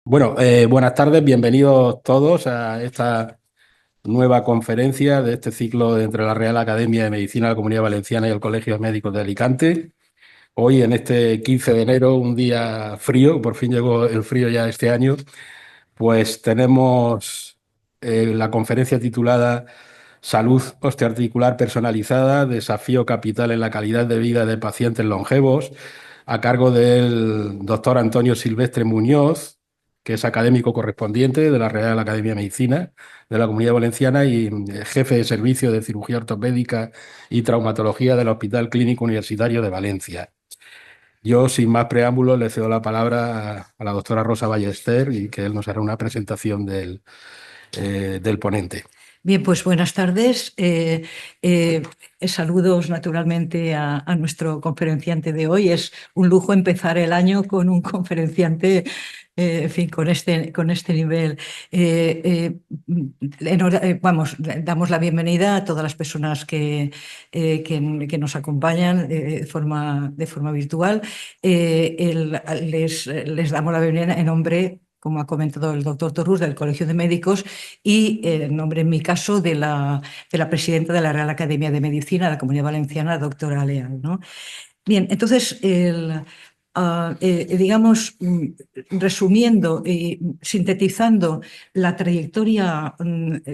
Bueno, buenas tardes, bienvenidos todos a esta nueva conferencia de este ciclo entre la Real Academia de Medicina de la Comunidad Valenciana y el Colegio de Médicos de Alicante. Hoy, en este 15 de enero, un día frío, por fin llegó el frío ya este año, pues tenemos la conferencia titulada Salud osteoarticular personalizada, desafío capital en la calidad de vida de pacientes longevos, a cargo del doctor Antonio Silvestre Muñoz, que es académico correspondiente de la Real Academia de Medicina de la Comunidad Valenciana y jefe de servicio de cirugía ortopédica y traumatología del Hospital Clínico Universitario de Valencia. Yo, sin más preámbulos, le cedo la palabra a la doctora Rosa Ballester y que él nos hará una presentación del ponente. Bien, pues buenas tardes. Saludos naturalmente a nuestro conferenciante de hoy. Es un lujo empezar el año con un conferenciante, en fin, con este nivel. Damos la bienvenida a todas las personas que nos acompañan de forma virtual. Les damos la bienvenida en nombre, como ha comentado el doctor Torrús, del Colegio de Médicos y en nombre, en mi caso, de la presidenta de la Real Academia de Medicina de la Comunidad Valenciana, doctora Leal, ¿no? Bien, entonces, digamos, resumiendo y sintetizando la trayectoria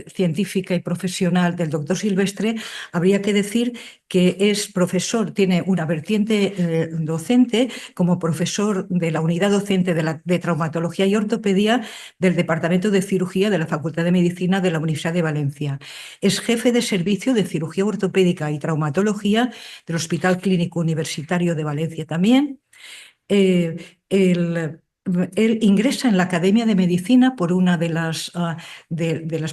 científica y profesional del doctor Silvestre, habría que decir que es profesor, tiene una vertiente docente como profesor de la unidad docente de traumatología y ortopedia del Departamento de Cirugía de la Facultad de Medicina de la Universidad de Valencia. Es jefe de servicio de cirugía ortopédica y traumatología del Hospital Clínico Universitario de Valencia también. Él ingresa en la Academia de Medicina por una de las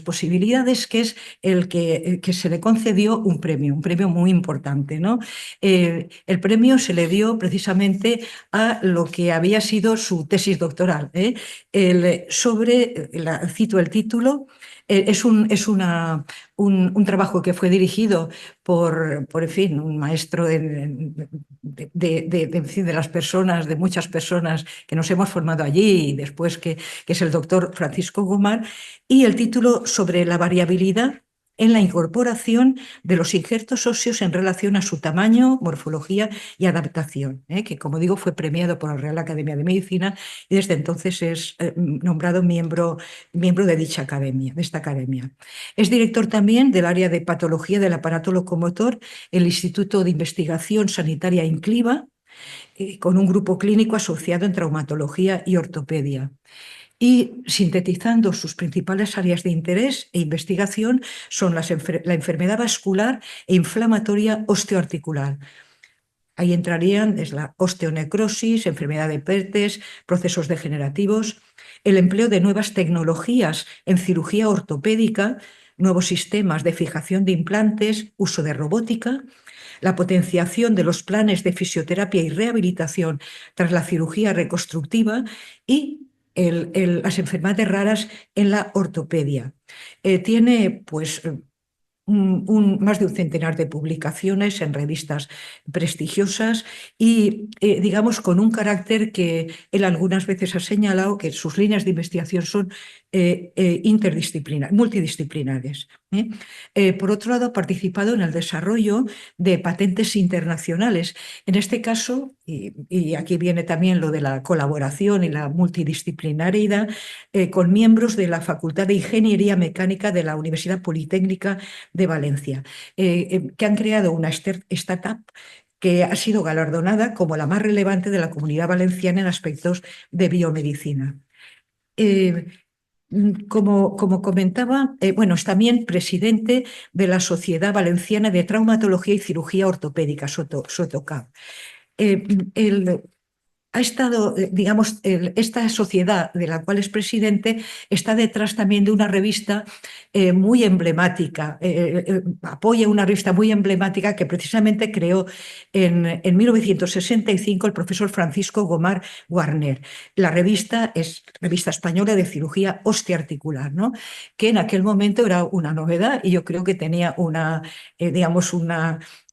posibilidades, que es el que se le concedió un premio muy importante, ¿no? El premio se le dio precisamente a lo que había sido su tesis doctoral, cito el título. Es un trabajo que fue dirigido por en fin, un maestro de las personas, de muchas personas que nos hemos formado allí, y después que es el doctor Francisco Gomar, y el título sobre la variabilidad en la incorporación de los injertos óseos en relación a su tamaño, morfología y adaptación, que, como digo, fue premiado por la Real Academia de Medicina y desde entonces es nombrado miembro de dicha academia, de esta academia. Es director también del área de patología del aparato locomotor, el Instituto de Investigación Sanitaria INCLIVA, con un grupo clínico asociado en traumatología y ortopedia. Y sintetizando, sus principales áreas de interés e investigación son la enfermedad vascular e inflamatoria osteoarticular. Ahí entrarían desde la osteonecrosis, enfermedad de Pertes, procesos degenerativos, el empleo de nuevas tecnologías en cirugía ortopédica, nuevos sistemas de fijación de implantes, uso de robótica, la potenciación de los planes de fisioterapia y rehabilitación tras la cirugía reconstructiva y las enfermedades raras en la ortopedia. Tiene, pues, más de un centenar de publicaciones en revistas prestigiosas y, digamos, con un carácter que él algunas veces ha señalado, que sus líneas de investigación son multidisciplinares. Por otro lado, ha participado en el desarrollo de patentes internacionales. En este caso, y aquí viene también lo de la colaboración y la multidisciplinariedad, con miembros de la Facultad de Ingeniería Mecánica de la Universidad Politécnica de Valencia, que han creado una startup que ha sido galardonada como la más relevante de la Comunidad Valenciana en aspectos de biomedicina. Como comentaba, bueno, es también presidente de la Sociedad Valenciana de Traumatología y Cirugía Ortopédica, SOTOCAP. Ha estado, digamos, esta sociedad de la cual es presidente está detrás también de una revista muy emblemática, apoya una revista muy emblemática que precisamente creó en 1965 el profesor Francisco Gomar Guarner. La revista es Revista Española de Cirugía Osteoarticular, ¿no? Que en aquel momento era una novedad y yo creo que tenía digamos,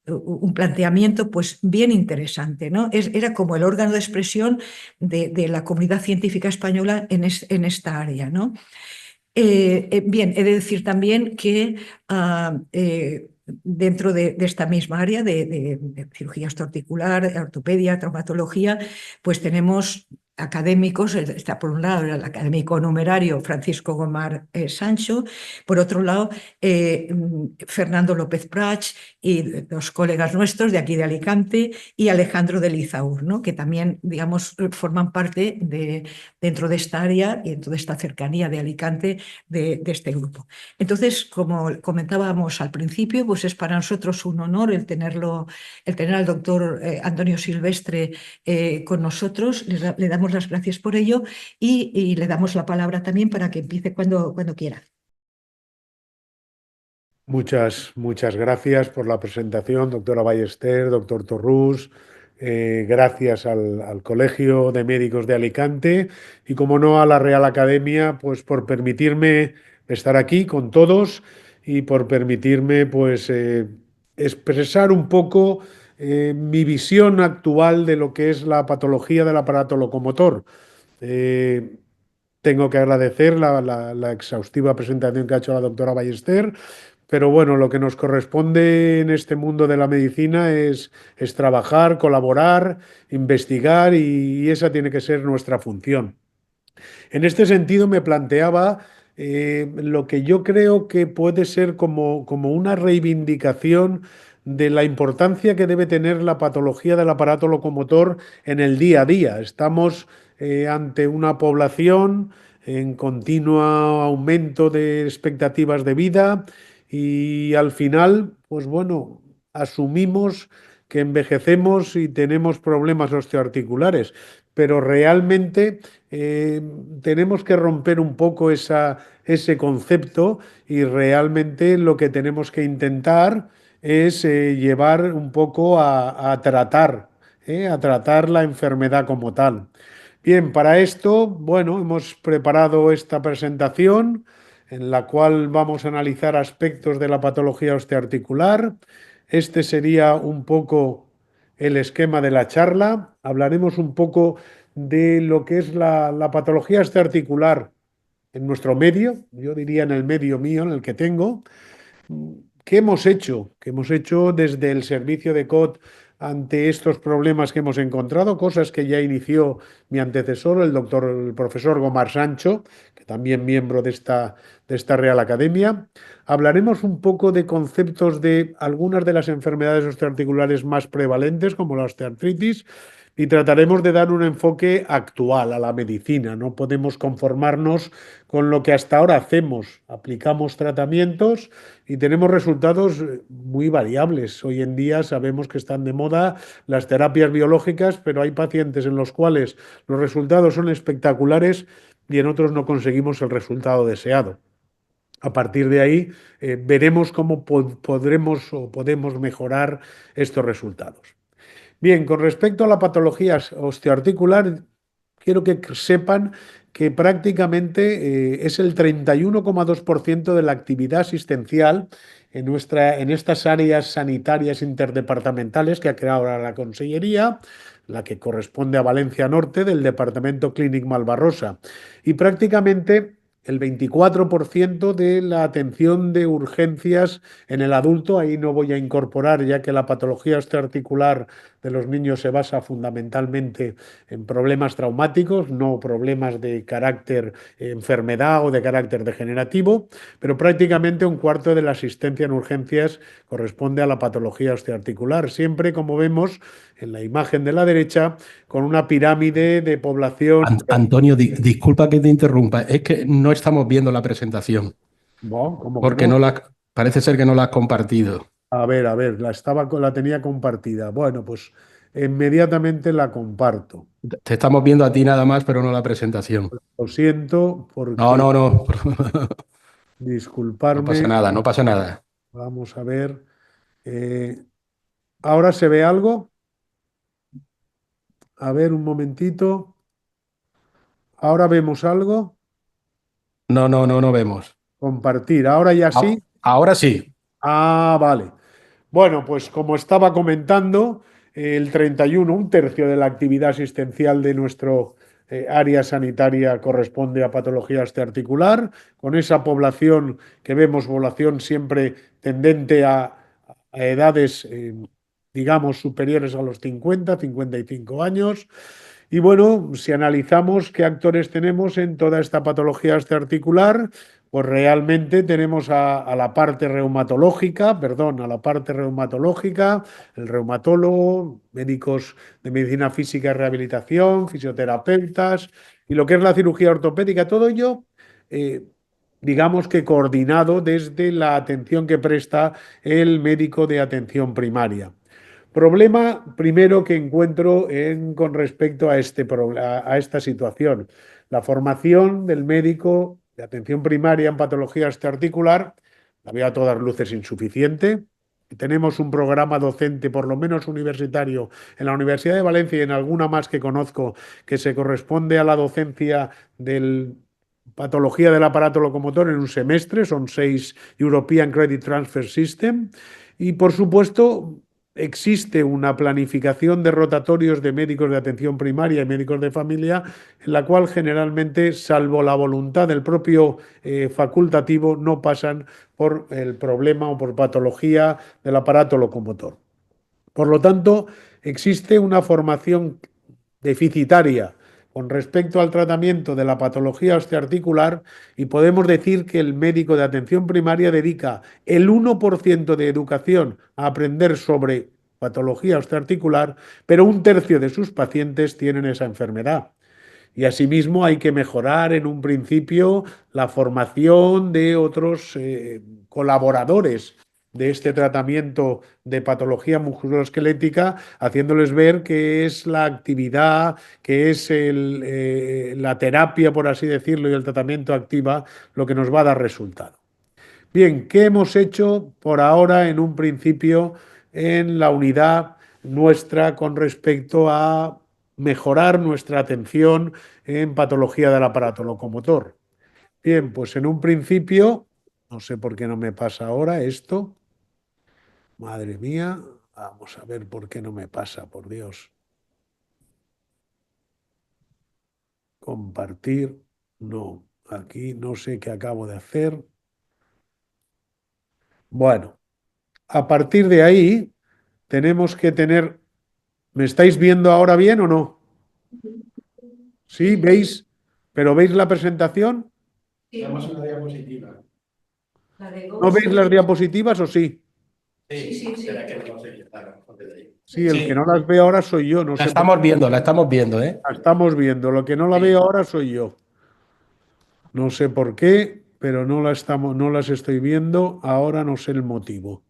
un planteamiento pues bien interesante, ¿no? Era como el órgano de expresión de la comunidad científica española en esta área, ¿no? Bien, he de decir también que dentro de esta misma área de cirugía osteoarticular, ortopedia, traumatología, pues tenemos académicos. Está por un lado el académico numerario Francisco Gomar Sancho, por otro lado Fernando López Prats y dos colegas nuestros de aquí de Alicante y Alejandro de Lizaur, ¿no? Que también, digamos, forman parte dentro de esta área y dentro de esta cercanía de Alicante de este grupo. Entonces, como comentábamos al principio, pues es para nosotros un honor el tener al doctor Antonio Silvestre con nosotros. Le damos las gracias por ello y le damos la palabra también para que empiece cuando quiera. Muchas gracias por la presentación, doctora Ballester, doctor Torrús. Gracias al Colegio de Médicos de Alicante y, como no, a la Real Academia, pues por permitirme estar aquí con todos y por permitirme, pues, expresar un poco mi visión actual de lo que es la patología del aparato locomotor. Eh, Tengo que agradecer la exhaustiva presentación que ha hecho la doctora Ballester, pero bueno, lo que nos corresponde en este mundo de la medicina es trabajar, colaborar, investigar y esa tiene que ser nuestra función. En este sentido, me planteaba lo que yo creo que puede ser como una reivindicación de la importancia que debe tener la patología del aparato locomotor en el día a día. Estamos ante una población en continuo aumento de expectativas de vida y al final, pues bueno, asumimos que envejecemos y tenemos problemas osteoarticulares, pero realmente eh, tenemos que romper un poco ese concepto y realmente lo que tenemos que intentar es llevar un poco a tratar la enfermedad como tal. Bien, para esto, bueno, hemos preparado esta presentación en la cual vamos a analizar aspectos de la patología osteoarticular. Este sería un poco el esquema de la charla. Hablaremos un poco de lo que es la patología osteoarticular en nuestro medio, yo diría en el medio mío, en el que tengo. ¿Qué hemos hecho? ¿Qué hemos hecho desde el servicio de COT ante estos problemas que hemos encontrado? Cosas que ya inició mi antecesor, el profesor Gomar Sancho, que también miembro de esta Real Academia. Hablaremos un poco de conceptos de algunas de las enfermedades osteoarticulares más prevalentes, como la osteoartritis, y trataremos de dar un enfoque actual a la medicina. No podemos conformarnos con lo que hasta ahora hacemos. Aplicamos tratamientos y tenemos resultados muy variables. Hoy en día sabemos que están de moda las terapias biológicas, pero hay pacientes en los cuales los resultados son espectaculares y en otros no conseguimos el resultado deseado. A partir de ahí, veremos cómo podremos o podemos mejorar estos resultados. Bien, con respecto a la patología osteoarticular, quiero que sepan que prácticamente es el 31,2% de la actividad asistencial en estas áreas sanitarias interdepartamentales que ha creado ahora la Consellería, la que corresponde a Valencia Norte, del Departamento Clínic Malvarrosa. Y prácticamente el 24% de la atención de urgencias en el adulto. Ahí no voy a incorporar, ya que la patología osteoarticular de los niños se basa fundamentalmente en problemas traumáticos, no problemas de carácter enfermedad o de carácter degenerativo, pero prácticamente un cuarto de la asistencia en urgencias corresponde a la patología osteoarticular, siempre, como vemos en la imagen de la derecha, con una pirámide de población. Antonio, disculpa que te interrumpa, es que no estamos viendo la presentación, Bueno, ¿cómo que porque no? parece ser que no la has compartido. A ver, la tenía compartida. Bueno, pues inmediatamente la comparto. Te estamos viendo a ti nada más, pero no la presentación. Lo siento No, porque, no, no. No disculparme, pasa nada, no pasa nada. vamos a ver. Eh, ¿Ahora se ve algo? A ver, un momentito. ¿Ahora vemos algo? No, no, no, no vemos. Compartir. ¿Ahora ya sí? Ahora sí. Ah, vale. Bueno, pues como estaba comentando, el 31, un tercio de la actividad asistencial de nuestro área sanitaria corresponde a patología osteoarticular, con esa población que vemos, población siempre tendente a edades, digamos, superiores a los 50, 55 años. Y bueno, si analizamos qué actores tenemos en toda esta patología osteoarticular, pues realmente tenemos a la parte reumatológica, perdón, a la parte reumatológica, el reumatólogo, médicos de medicina física y rehabilitación, fisioterapeutas, y lo que es la cirugía ortopédica, todo ello, eh, digamos que coordinado desde la atención que presta el médico de atención primaria. Problema primero que encuentro con respecto a, a esta situación. La formación del médico de atención primaria en patología osteoarticular la veo a todas luces insuficiente. Tenemos un programa docente, por lo menos universitario, en la Universidad de Valencia y en alguna más que conozco, que se corresponde a la docencia de patología del aparato locomotor en un semestre, son 6 European Credit Transfer System. Y por supuesto, existe una planificación de rotatorios de médicos de atención primaria y médicos de familia, en la cual generalmente, salvo la voluntad del propio facultativo, no pasan por el problema o por patología del aparato locomotor. Por lo tanto, existe una formación deficitaria con respecto al tratamiento de la patología osteoarticular y podemos decir que el médico de atención primaria dedica el 1% de educación a aprender sobre patología osteoarticular, pero un tercio de sus pacientes tienen esa enfermedad. Y asimismo hay que mejorar en un principio la formación de otros colaboradores de este tratamiento de patología musculoesquelética, haciéndoles ver que es la actividad, que es la terapia, por así decirlo, y el tratamiento activa lo que nos va a dar resultado. Bien, ¿qué hemos hecho por ahora en un principio en la unidad nuestra con respecto a mejorar nuestra atención en patología del aparato locomotor? Bien, pues en un principio, no sé por qué no me pasa ahora esto. Madre mía, vamos a ver por qué no me pasa, por Dios. Compartir, no. Aquí no sé qué acabo de hacer. Bueno, a partir de ahí tenemos que tener. ¿Me estáis viendo ahora bien o no? ¿Sí? ¿Veis? ¿Pero veis la presentación? Tenemos una diapositiva. ¿No veis las diapositivas o sí? Sí, espera que no sé, Sí, el que sí, no las ve ahora soy yo, no la sé por estamos qué. viendo, la estamos viendo, ¿eh? La estamos viendo, lo que no la Sí. veo ahora soy yo. No sé por qué, pero no las estoy viendo, ahora no sé el motivo.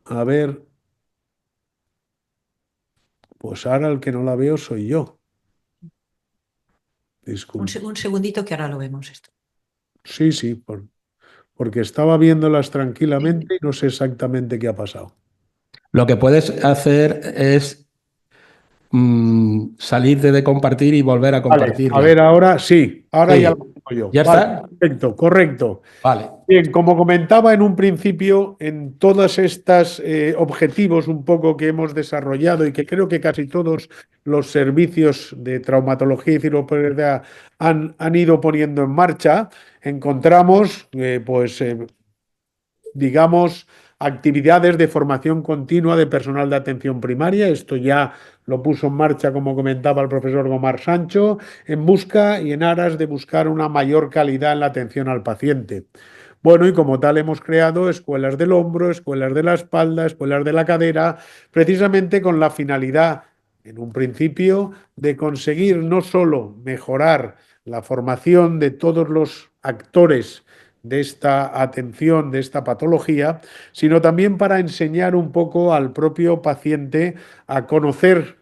A ver, pues ahora el que no la veo soy yo. Disculpe. Un segundito que ahora lo vemos esto. Sí, sí, porque estaba viéndolas tranquilamente y no sé exactamente qué ha pasado. Lo que puedes hacer es salir de compartir y volver a Vale, a compartirla. ver, ahora sí, ahora ya lo Sí, tengo yo. ¿ya Vale, está? perfecto, correcto. Vale. Bien, como comentaba en un principio, en todos estos objetivos un poco que hemos desarrollado y que creo que casi todos los servicios de traumatología y cirujanología han ido poniendo en marcha, encontramos, digamos, actividades de formación continua de personal de atención primaria. Esto ya lo puso en marcha, como comentaba el profesor Gomar Sancho, en busca y en aras de buscar una mayor calidad en la atención al paciente. Bueno, y como tal hemos creado escuelas del hombro, escuelas de la espalda, escuelas de la cadera, precisamente con la finalidad, en un principio, de conseguir no solo mejorar la formación de todos los actores de esta atención, de esta patología, sino también para enseñar un poco al propio paciente a conocerse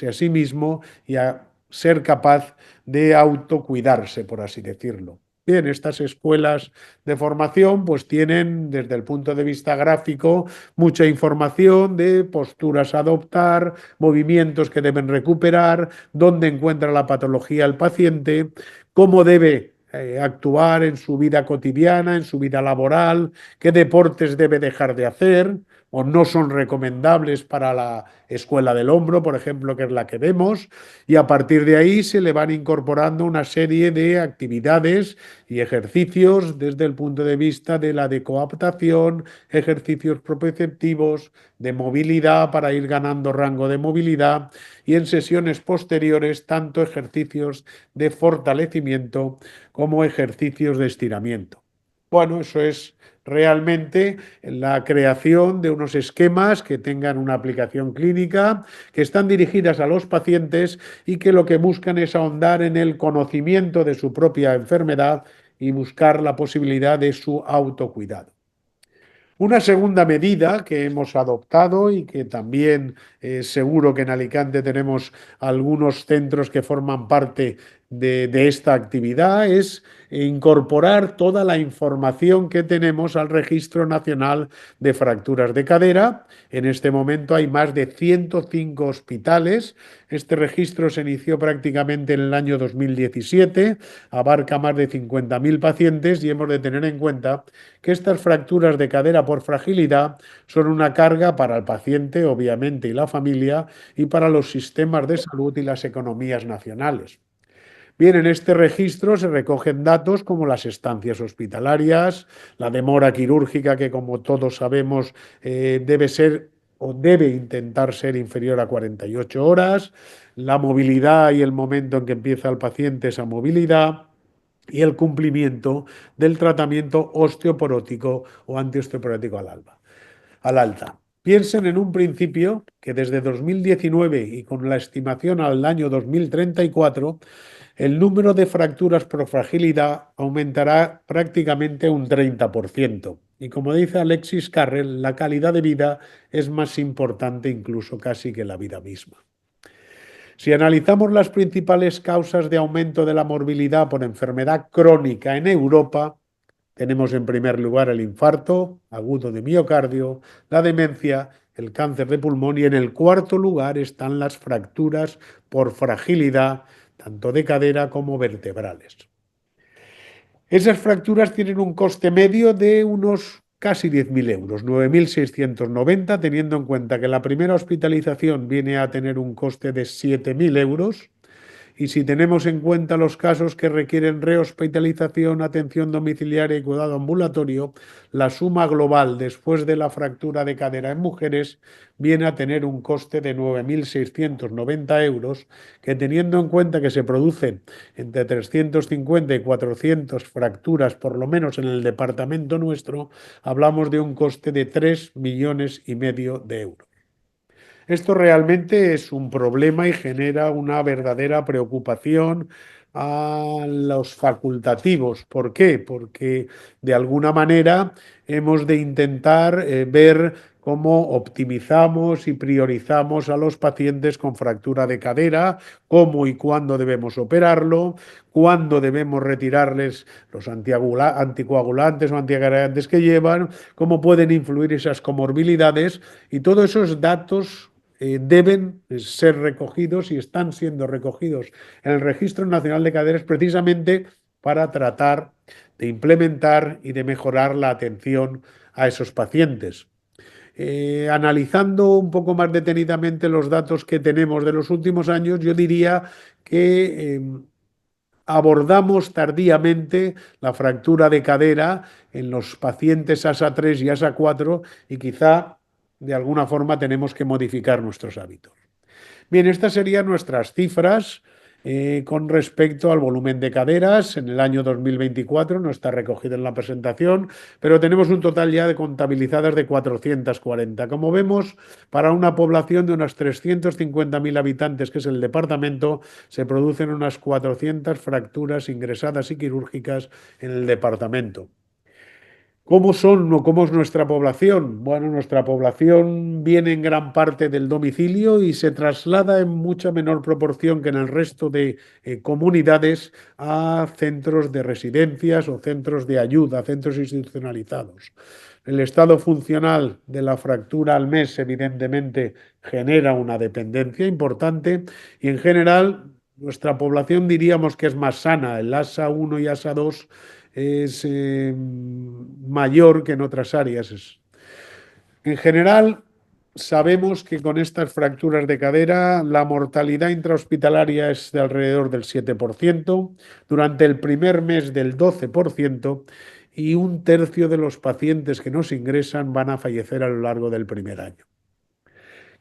a sí mismo y a ser capaz de autocuidarse, por así decirlo. Bien, estas escuelas de formación pues tienen desde el punto de vista gráfico mucha información de posturas a adoptar, movimientos que deben recuperar, dónde encuentra la patología el paciente, cómo debe actuar en su vida cotidiana, en su vida laboral, qué deportes debe dejar de hacer, o no son recomendables para la escuela del hombro, por ejemplo, que es la que vemos, y a partir de ahí se le van incorporando una serie de actividades y ejercicios desde el punto de vista de la decoaptación, ejercicios proprioceptivos, de movilidad para ir ganando rango de movilidad y en sesiones posteriores tanto ejercicios de fortalecimiento como ejercicios de estiramiento. Bueno, eso es realmente la creación de unos esquemas que tengan una aplicación clínica, que están dirigidas a los pacientes y que lo que buscan es ahondar en el conocimiento de su propia enfermedad y buscar la posibilidad de su autocuidado. Una segunda medida que hemos adoptado y que también seguro que en Alicante tenemos algunos centros que forman parte de esta actividad es incorporar toda la información que tenemos al Registro Nacional de Fracturas de Cadera. En este momento hay más de 105 hospitales. Este registro se inició prácticamente en el año 2017, abarca más de 50.000 pacientes y hemos de tener en cuenta que estas fracturas de cadera por fragilidad son una carga para el paciente, obviamente, y la familia, y para los sistemas de salud y las economías nacionales. Bien, en este registro se recogen datos como las estancias hospitalarias, la demora quirúrgica, que como todos sabemos debe ser o debe intentar ser inferior a 48 horas, la movilidad y el momento en que empieza el paciente esa movilidad, y el cumplimiento del tratamiento osteoporótico o antiosteoporótico al alta. Piensen en un principio que desde 2019 y con la estimación al año 2034, el número de fracturas por fragilidad aumentará prácticamente un 30%. Y como dice Alexis Carrel, la calidad de vida es más importante incluso casi que la vida misma. Si analizamos las principales causas de aumento de la morbilidad por enfermedad crónica en Europa, tenemos en primer lugar el infarto agudo de miocardio, la demencia, el cáncer de pulmón y en el cuarto lugar están las fracturas por fragilidad, tanto de cadera como vertebrales. Esas fracturas tienen un coste medio de unos casi 10.000 euros, 9.690, teniendo en cuenta que la primera hospitalización viene a tener un coste de 7.000 euros. Y si tenemos en cuenta los casos que requieren rehospitalización, atención domiciliaria y cuidado ambulatorio, la suma global después de la fractura de cadera en mujeres viene a tener un coste de 9.690 euros, que teniendo en cuenta que se producen entre 350 y 400 fracturas, por lo menos en el departamento nuestro, hablamos de un coste de 3,5 millones de euros. Esto realmente es un problema y genera una verdadera preocupación a los facultativos. ¿Por qué? Porque de alguna manera hemos de intentar ver cómo optimizamos y priorizamos a los pacientes con fractura de cadera, cómo y cuándo debemos operarlo, cuándo debemos retirarles los anticoagulantes o antiagregantes que llevan, cómo pueden influir esas comorbilidades y todos esos datos deben ser recogidos y están siendo recogidos en el Registro Nacional de Caderas precisamente para tratar de implementar y de mejorar la atención a esos pacientes. Analizando un poco más detenidamente los datos que tenemos de los últimos años, yo diría que abordamos tardíamente la fractura de cadera en los pacientes ASA 3 y ASA 4 y quizá de alguna forma tenemos que modificar nuestros hábitos. Bien, estas serían nuestras cifras con respecto al volumen de caderas en el año 2024, no está recogido en la presentación, pero tenemos un total ya de contabilizadas de 440. Como vemos, para una población de unas 350.000 habitantes, que es el departamento, se producen unas 400 fracturas ingresadas y quirúrgicas en el departamento. ¿Cómo es nuestra población? Bueno, nuestra población viene en gran parte del domicilio y se traslada en mucha menor proporción que en el resto de comunidades a centros de residencias o centros de ayuda, centros institucionalizados. El estado funcional de la fractura al mes, evidentemente, genera una dependencia importante y, en general, nuestra población diríamos que es más sana. El ASA 1 y ASA 2 es mayor que en otras áreas. En general, sabemos que con estas fracturas de cadera la mortalidad intrahospitalaria es de alrededor del 7%, durante el primer mes del 12% y un tercio de los pacientes que nos ingresan van a fallecer a lo largo del primer año.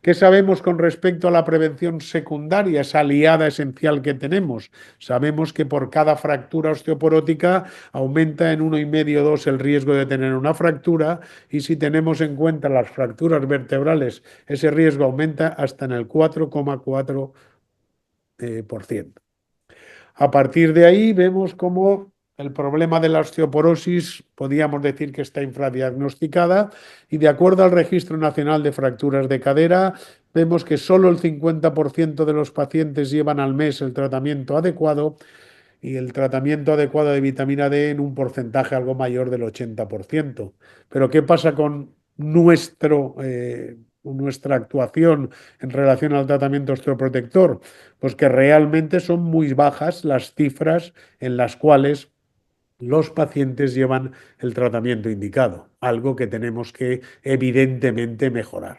¿Qué sabemos con respecto a la prevención secundaria, esa aliada esencial que tenemos? Sabemos que por cada fractura osteoporótica aumenta en 1,5 o 2 el riesgo de tener una fractura y si tenemos en cuenta las fracturas vertebrales, ese riesgo aumenta hasta en el 4,4%. A partir de ahí vemos cómo el problema de la osteoporosis podríamos decir que está infradiagnosticada y de acuerdo al Registro Nacional de Fracturas de Cadera vemos que solo el 50% de los pacientes llevan al mes el tratamiento adecuado y el tratamiento adecuado de vitamina D en un porcentaje algo mayor del 80%. Pero ¿qué pasa con nuestra actuación en relación al tratamiento osteoprotector? Pues que realmente son muy bajas las cifras en las cuales los pacientes llevan el tratamiento indicado, algo que tenemos que evidentemente mejorar.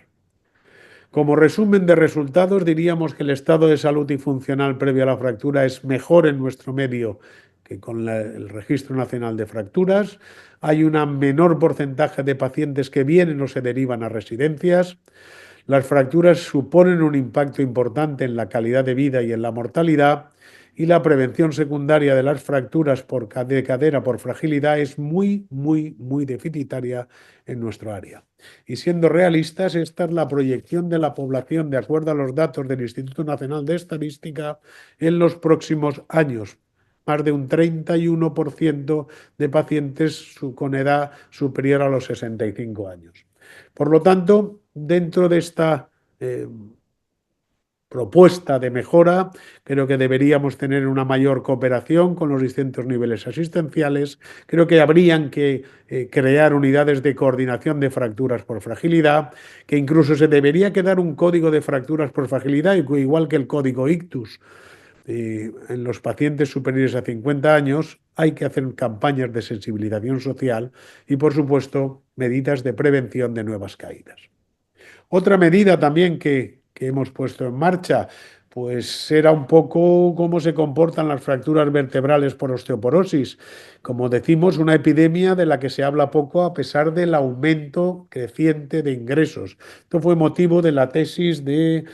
Como resumen de resultados, diríamos que el estado de salud y funcional previo a la fractura es mejor en nuestro medio que con el Registro Nacional de Fracturas. Hay un menor porcentaje de pacientes que vienen o se derivan a residencias. Las fracturas suponen un impacto importante en la calidad de vida y en la mortalidad y la prevención secundaria de las fracturas de cadera por fragilidad es muy, muy, muy deficitaria en nuestro área. Y siendo realistas, esta es la proyección de la población de acuerdo a los datos del Instituto Nacional de Estadística en los próximos años. Más de un 31% de pacientes con edad superior a los 65 años. Por lo tanto, dentro de esta propuesta de mejora, creo que deberíamos tener una mayor cooperación con los distintos niveles asistenciales. Creo que habrían que crear unidades de coordinación de fracturas por fragilidad, que incluso se debería quedar un código de fracturas por fragilidad, igual que el código ictus. En los pacientes superiores a 50 años hay que hacer campañas de sensibilización social y, por supuesto, medidas de prevención de nuevas caídas. Otra medida también que hemos puesto en marcha, pues era un poco cómo se comportan las fracturas vertebrales por osteoporosis. Como decimos, una epidemia de la que se habla poco a pesar del aumento creciente de ingresos. Esto fue motivo de la tesis de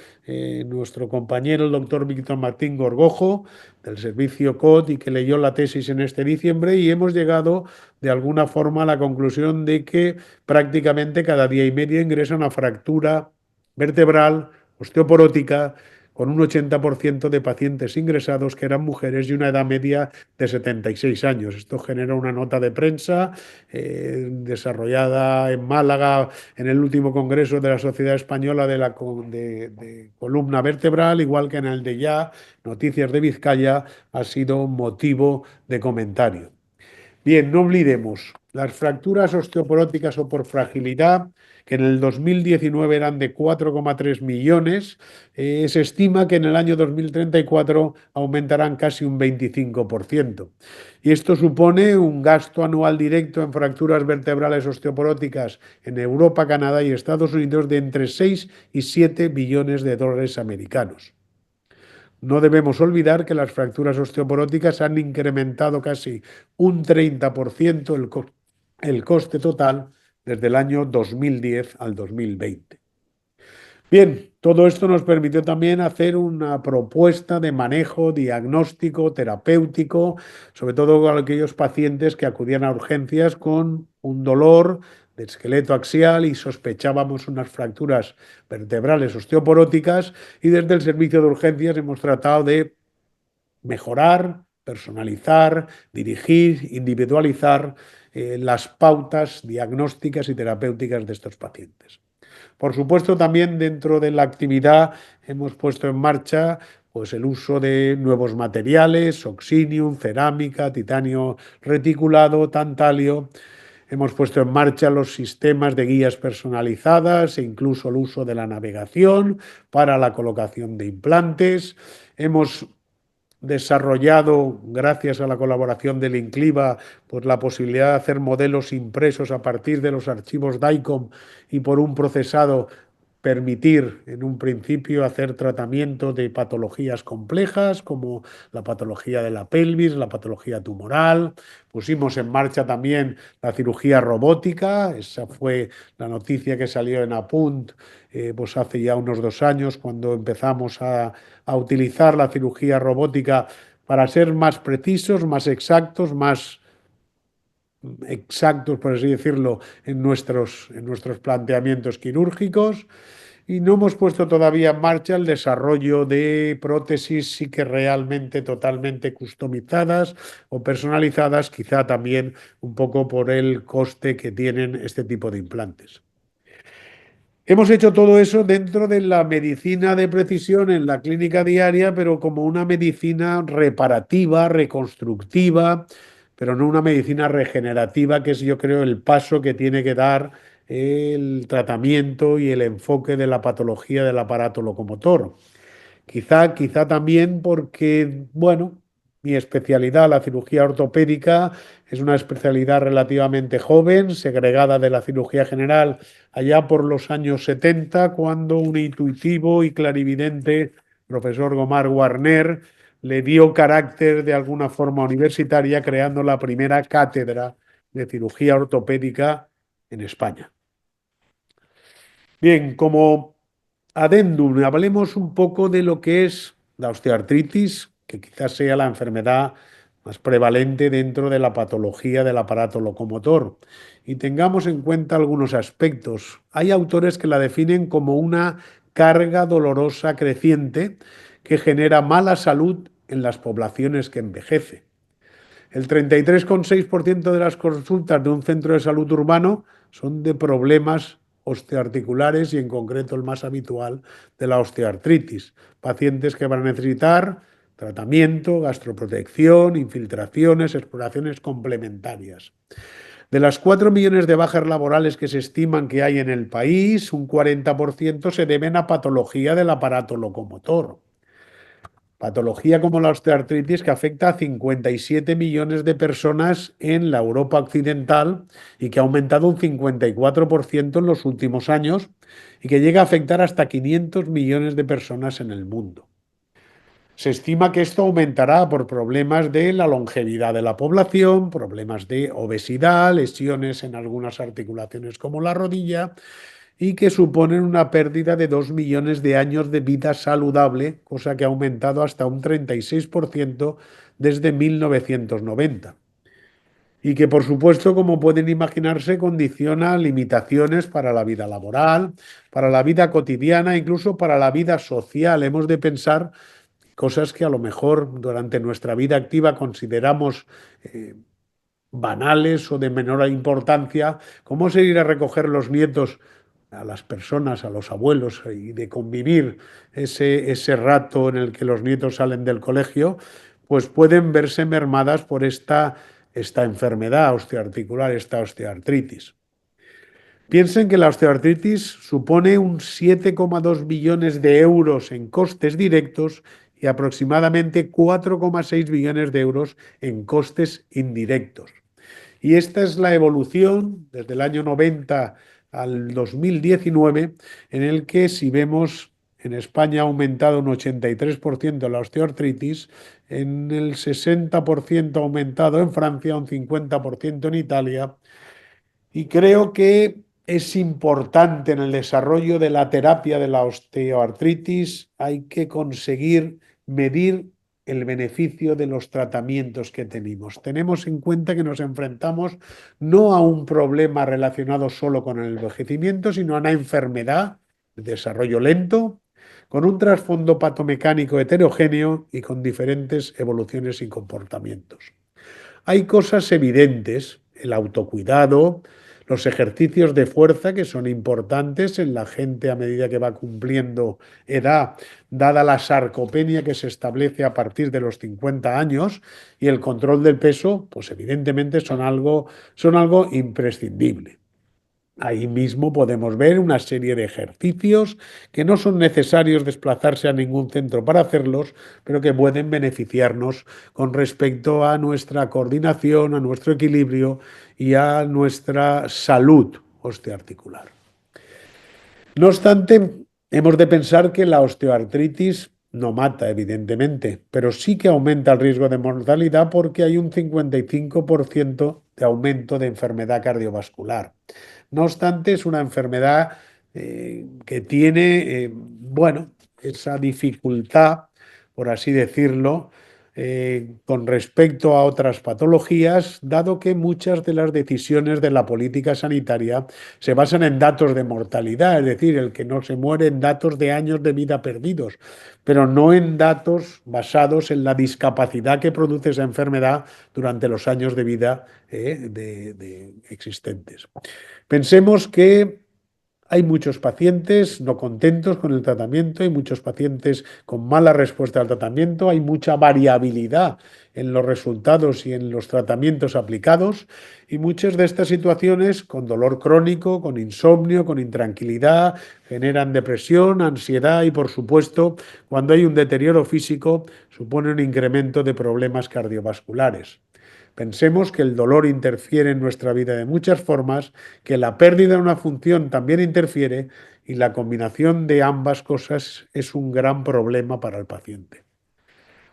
nuestro compañero, el doctor Víctor Martín Gorgojo, del servicio COT, y que leyó la tesis en este diciembre, y hemos llegado de alguna forma a la conclusión de que prácticamente cada día y medio ingresa una fractura vertebral, osteoporótica, con un 80% de pacientes ingresados que eran mujeres y una edad media de 76 años. Esto genera una nota de prensa desarrollada en Málaga en el último congreso de la Sociedad Española de Columna Vertebral, igual que en el de Ya, Noticias de Vizcaya, ha sido motivo de comentario. Bien, no olvidemos, las fracturas osteoporóticas o por fragilidad, que en el 2019 eran de 4,3 millones, se estima que en el año 2034 aumentarán casi un 25%. Y esto supone un gasto anual directo en fracturas vertebrales osteoporóticas en Europa, Canadá y Estados Unidos de entre 6 y 7 billones de dólares americanos. No debemos olvidar que las fracturas osteoporóticas han incrementado casi un 30% el coste total desde el año 2010 al 2020. Bien, todo esto nos permitió también hacer una propuesta de manejo diagnóstico, terapéutico, sobre todo a aquellos pacientes que acudían a urgencias con un dolor de esqueleto axial y sospechábamos unas fracturas vertebrales osteoporóticas, y desde el servicio de urgencias hemos tratado de mejorar, personalizar, dirigir, individualizar las pautas diagnósticas y terapéuticas de estos pacientes. Por supuesto, también dentro de la actividad hemos puesto en marcha pues, el uso de nuevos materiales, oxinium, cerámica, titanio reticulado, tantalio. Hemos puesto en marcha los sistemas de guías personalizadas e incluso el uso de la navegación para la colocación de implantes. Hemos desarrollado, gracias a la colaboración del INCLIVA, pues la posibilidad de hacer modelos impresos a partir de los archivos DICOM y por un procesado permitir en un principio hacer tratamiento de patologías complejas como la patología de la pelvis, la patología tumoral. Pusimos en marcha también la cirugía robótica, esa fue la noticia que salió en Apunt pues hace ya unos 2 años cuando empezamos a utilizar la cirugía robótica para ser más precisos, más exactos, por así decirlo, en nuestros planteamientos quirúrgicos. Y no hemos puesto todavía en marcha el desarrollo de prótesis sí que realmente totalmente customizadas o personalizadas, quizá también un poco por el coste que tienen este tipo de implantes. Hemos hecho todo eso dentro de la medicina de precisión en la clínica diaria, pero como una medicina reparativa, reconstructiva, pero no una medicina regenerativa, que es yo creo el paso que tiene que dar el tratamiento y el enfoque de la patología del aparato locomotor. Quizá también porque, bueno, mi especialidad, la cirugía ortopédica, es una especialidad relativamente joven, segregada de la cirugía general allá por los años 70, cuando un intuitivo y clarividente profesor Gomar Warner le dio carácter de alguna forma universitaria, creando la primera cátedra de cirugía ortopédica en España. Bien, como adendum, hablemos un poco de lo que es la osteoartritis, que quizás sea la enfermedad más prevalente dentro de la patología del aparato locomotor. Y tengamos en cuenta algunos aspectos. Hay autores que la definen como una carga dolorosa creciente que genera mala salud en las poblaciones que envejecen. El 33,6% de las consultas de un centro de salud urbano son de problemas osteoarticulares y en concreto el más habitual de la osteoartritis. Pacientes que van a necesitar tratamiento, gastroprotección, infiltraciones, exploraciones complementarias. De las 4 millones de bajas laborales que se estiman que hay en el país, un 40% se deben a patología del aparato locomotor. Patología como la osteoartritis que afecta a 57 millones de personas en la Europa occidental y que ha aumentado un 54% en los últimos años y que llega a afectar hasta 500 millones de personas en el mundo. Se estima que esto aumentará por problemas de la longevidad de la población, problemas de obesidad, lesiones en algunas articulaciones como la rodilla, y que suponen una pérdida de 2 millones de años de vida saludable, cosa que ha aumentado hasta un 36% desde 1990. Y que, por supuesto, como pueden imaginarse, condiciona limitaciones para la vida laboral, para la vida cotidiana, incluso para la vida social. Hemos de pensar cosas que a lo mejor durante nuestra vida activa consideramos banales o de menor importancia, como es ir a recoger los nietos a las personas, a los abuelos, y de convivir ese rato en el que los nietos salen del colegio, pues pueden verse mermadas por esta enfermedad osteoarticular, esta osteoartritis. Piensen que la osteoartritis supone un 7,2 billones de euros en costes directos y aproximadamente 4,6 billones de euros en costes indirectos. Y esta es la evolución desde el año 90 al 2019, en el que si vemos en España ha aumentado un 83% la osteoartritis, en el 60% ha aumentado en Francia, un 50% en Italia, y creo que es importante en el desarrollo de la terapia de la osteoartritis, hay que conseguir medir el beneficio de los tratamientos que tenemos. Tenemos en cuenta que nos enfrentamos no a un problema relacionado solo con el envejecimiento, sino a una enfermedad de desarrollo lento, con un trasfondo patomecánico heterogéneo y con diferentes evoluciones y comportamientos. Hay cosas evidentes, el autocuidado, los ejercicios de fuerza que son importantes en la gente a medida que va cumpliendo edad, dada la sarcopenia que se establece a partir de los 50 años, y el control del peso, pues evidentemente son algo imprescindible. Ahí mismo podemos ver una serie de ejercicios que no son necesarios desplazarse a ningún centro para hacerlos, pero que pueden beneficiarnos con respecto a nuestra coordinación, a nuestro equilibrio y a nuestra salud osteoarticular. No obstante, hemos de pensar que la osteoartritis no mata, evidentemente, pero sí que aumenta el riesgo de mortalidad porque hay un 55% de aumento de enfermedad cardiovascular. No obstante, es una enfermedad que tiene, bueno, esa dificultad, por así decirlo, con respecto a otras patologías, dado que muchas de las decisiones de la política sanitaria se basan en datos de mortalidad, es decir, el que no se muere en datos de años de vida perdidos, pero no en datos basados en la discapacidad que produce esa enfermedad durante los años de vida existentes. Pensemos que hay muchos pacientes no contentos con el tratamiento, hay muchos pacientes con mala respuesta al tratamiento, hay mucha variabilidad en los resultados y en los tratamientos aplicados y muchas de estas situaciones con dolor crónico, con insomnio, con intranquilidad, generan depresión, ansiedad y por supuesto cuando hay un deterioro físico supone un incremento de problemas cardiovasculares. Pensemos que el dolor interfiere en nuestra vida de muchas formas, que la pérdida de una función también interfiere y la combinación de ambas cosas es un gran problema para el paciente.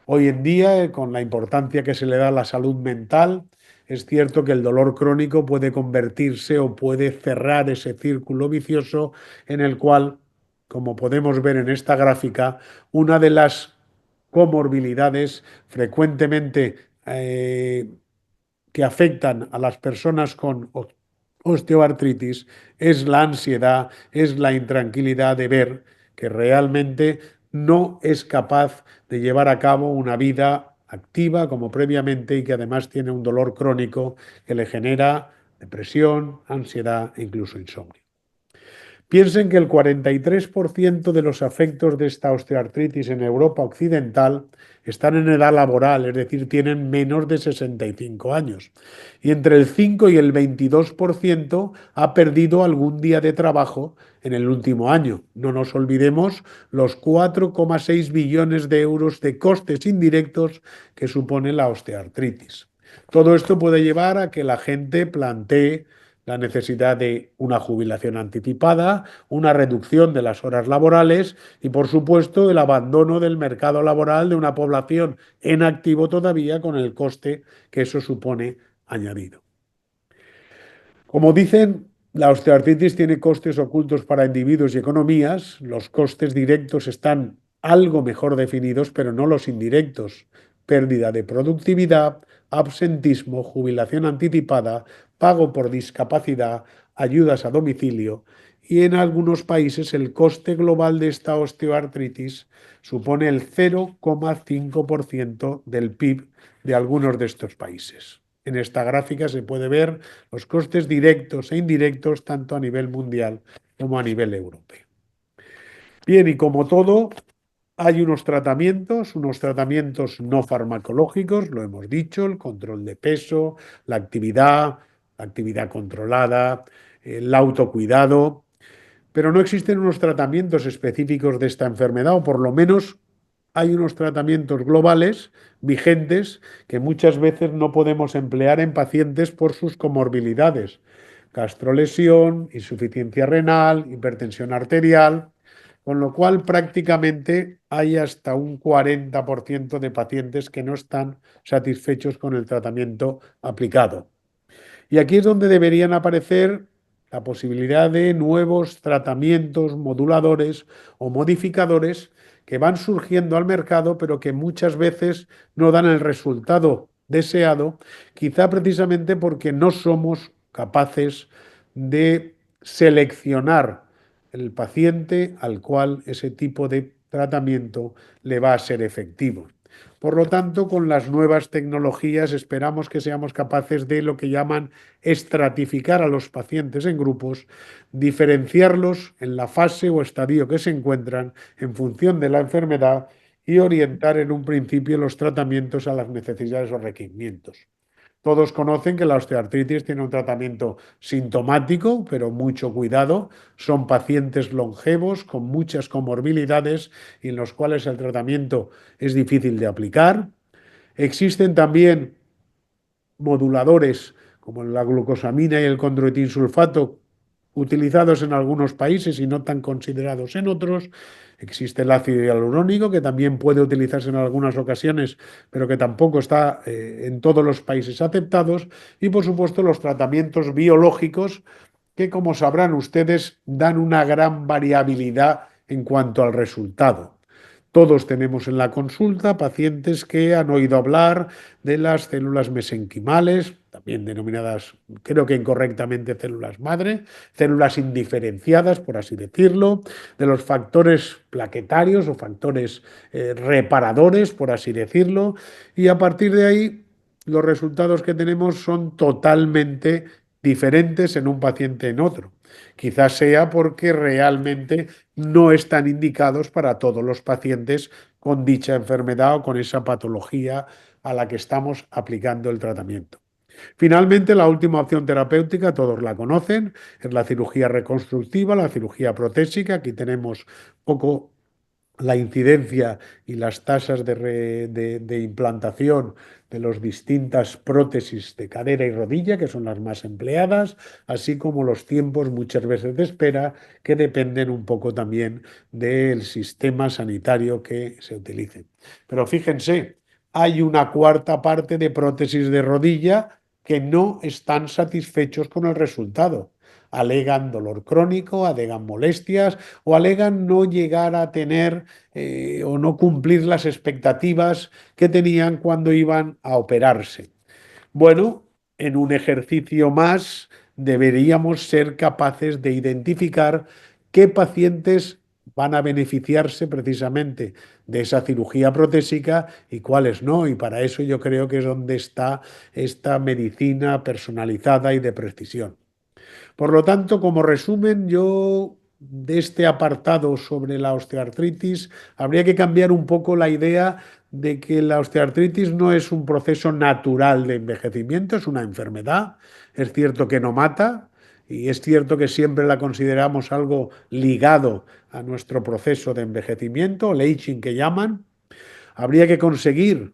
Hoy en día, con la importancia que se le da a la salud mental, es cierto que el dolor crónico puede convertirse o puede cerrar ese círculo vicioso en el cual, como podemos ver en esta gráfica, una de las comorbilidades frecuentemente que afectan a las personas con osteoartritis es la ansiedad, es la intranquilidad de ver que realmente no es capaz de llevar a cabo una vida activa como previamente y que además tiene un dolor crónico que le genera depresión, ansiedad e incluso insomnio. Piensen que el 43% de los afectos de esta osteoartritis en Europa occidental están en edad laboral, es decir, tienen menos de 65 años. Y entre el 5 y el 22% ha perdido algún día de trabajo en el último año. No nos olvidemos los 4,6 billones de euros de costes indirectos que supone la osteoartritis. Todo esto puede llevar a que la gente plantee la necesidad de una jubilación anticipada, una reducción de las horas laborales y, por supuesto, el abandono del mercado laboral de una población en activo todavía con el coste que eso supone añadido. Como dicen, la osteoartritis tiene costes ocultos para individuos y economías. Los costes directos están algo mejor definidos, pero no los indirectos. Pérdida de productividad, absentismo, jubilación anticipada, pago por discapacidad, ayudas a domicilio. Y en algunos países el coste global de esta osteoartritis supone el 0,5% del PIB de algunos de estos países. En esta gráfica se puede ver los costes directos e indirectos tanto a nivel mundial como a nivel europeo. Bien, y como todo, hay unos tratamientos no farmacológicos, lo hemos dicho, el control de peso, la actividad controlada, el autocuidado, pero no existen unos tratamientos específicos de esta enfermedad, o por lo menos hay unos tratamientos globales vigentes que muchas veces no podemos emplear en pacientes por sus comorbilidades, gastrolesión, insuficiencia renal, hipertensión arterial, con lo cual prácticamente hay hasta un 40% de pacientes que no están satisfechos con el tratamiento aplicado. Y aquí es donde deberían aparecer la posibilidad de nuevos tratamientos moduladores o modificadores que van surgiendo al mercado, pero que muchas veces no dan el resultado deseado, quizá precisamente porque no somos capaces de seleccionar el paciente al cual ese tipo de tratamiento le va a ser efectivo. Por lo tanto, con las nuevas tecnologías esperamos que seamos capaces de lo que llaman estratificar a los pacientes en grupos, diferenciarlos en la fase o estadio que se encuentran en función de la enfermedad y orientar en un principio los tratamientos a las necesidades o requerimientos. Todos conocen que la osteoartritis tiene un tratamiento sintomático, pero mucho cuidado. Son pacientes longevos con muchas comorbilidades y en los cuales el tratamiento es difícil de aplicar. Existen también moduladores como la glucosamina y el condroitinsulfato utilizados en algunos países y no tan considerados en otros. Existe el ácido hialurónico, que también puede utilizarse en algunas ocasiones, pero que tampoco está en todos los países aceptados. Y, por supuesto, los tratamientos biológicos, que, como sabrán ustedes, dan una gran variabilidad en cuanto al resultado. Todos tenemos en la consulta pacientes que han oído hablar de las células mesenquimales, también denominadas, creo que incorrectamente, células madre, células indiferenciadas, por así decirlo, de los factores plaquetarios o factores reparadores, por así decirlo, y a partir de ahí los resultados que tenemos son totalmente diferentes en un paciente en otro. Quizás sea porque realmente no están indicados para todos los pacientes con dicha enfermedad o con esa patología a la que estamos aplicando el tratamiento. Finalmente, la última opción terapéutica, todos la conocen, es la cirugía reconstructiva, la cirugía protésica. Aquí tenemos poco la incidencia y las tasas de implantación de las distintas prótesis de cadera y rodilla, que son las más empleadas, así como los tiempos muchas veces de espera, que dependen un poco también del sistema sanitario que se utilice. Pero fíjense, hay una cuarta parte de prótesis de rodilla que no están satisfechos con el resultado. Alegan dolor crónico, alegan molestias o alegan no llegar a tener o no cumplir las expectativas que tenían cuando iban a operarse. Bueno, en un ejercicio más deberíamos ser capaces de identificar qué pacientes van a beneficiarse precisamente de esa cirugía protésica y cuáles no. Y para eso yo creo que es donde está esta medicina personalizada y de precisión. Por lo tanto, como resumen, yo de este apartado sobre la osteoartritis habría que cambiar un poco la idea de que la osteoartritis no es un proceso natural de envejecimiento, es una enfermedad. Es cierto que no mata y es cierto que siempre la consideramos algo ligado a nuestro proceso de envejecimiento, el aging que llaman. Habría que conseguir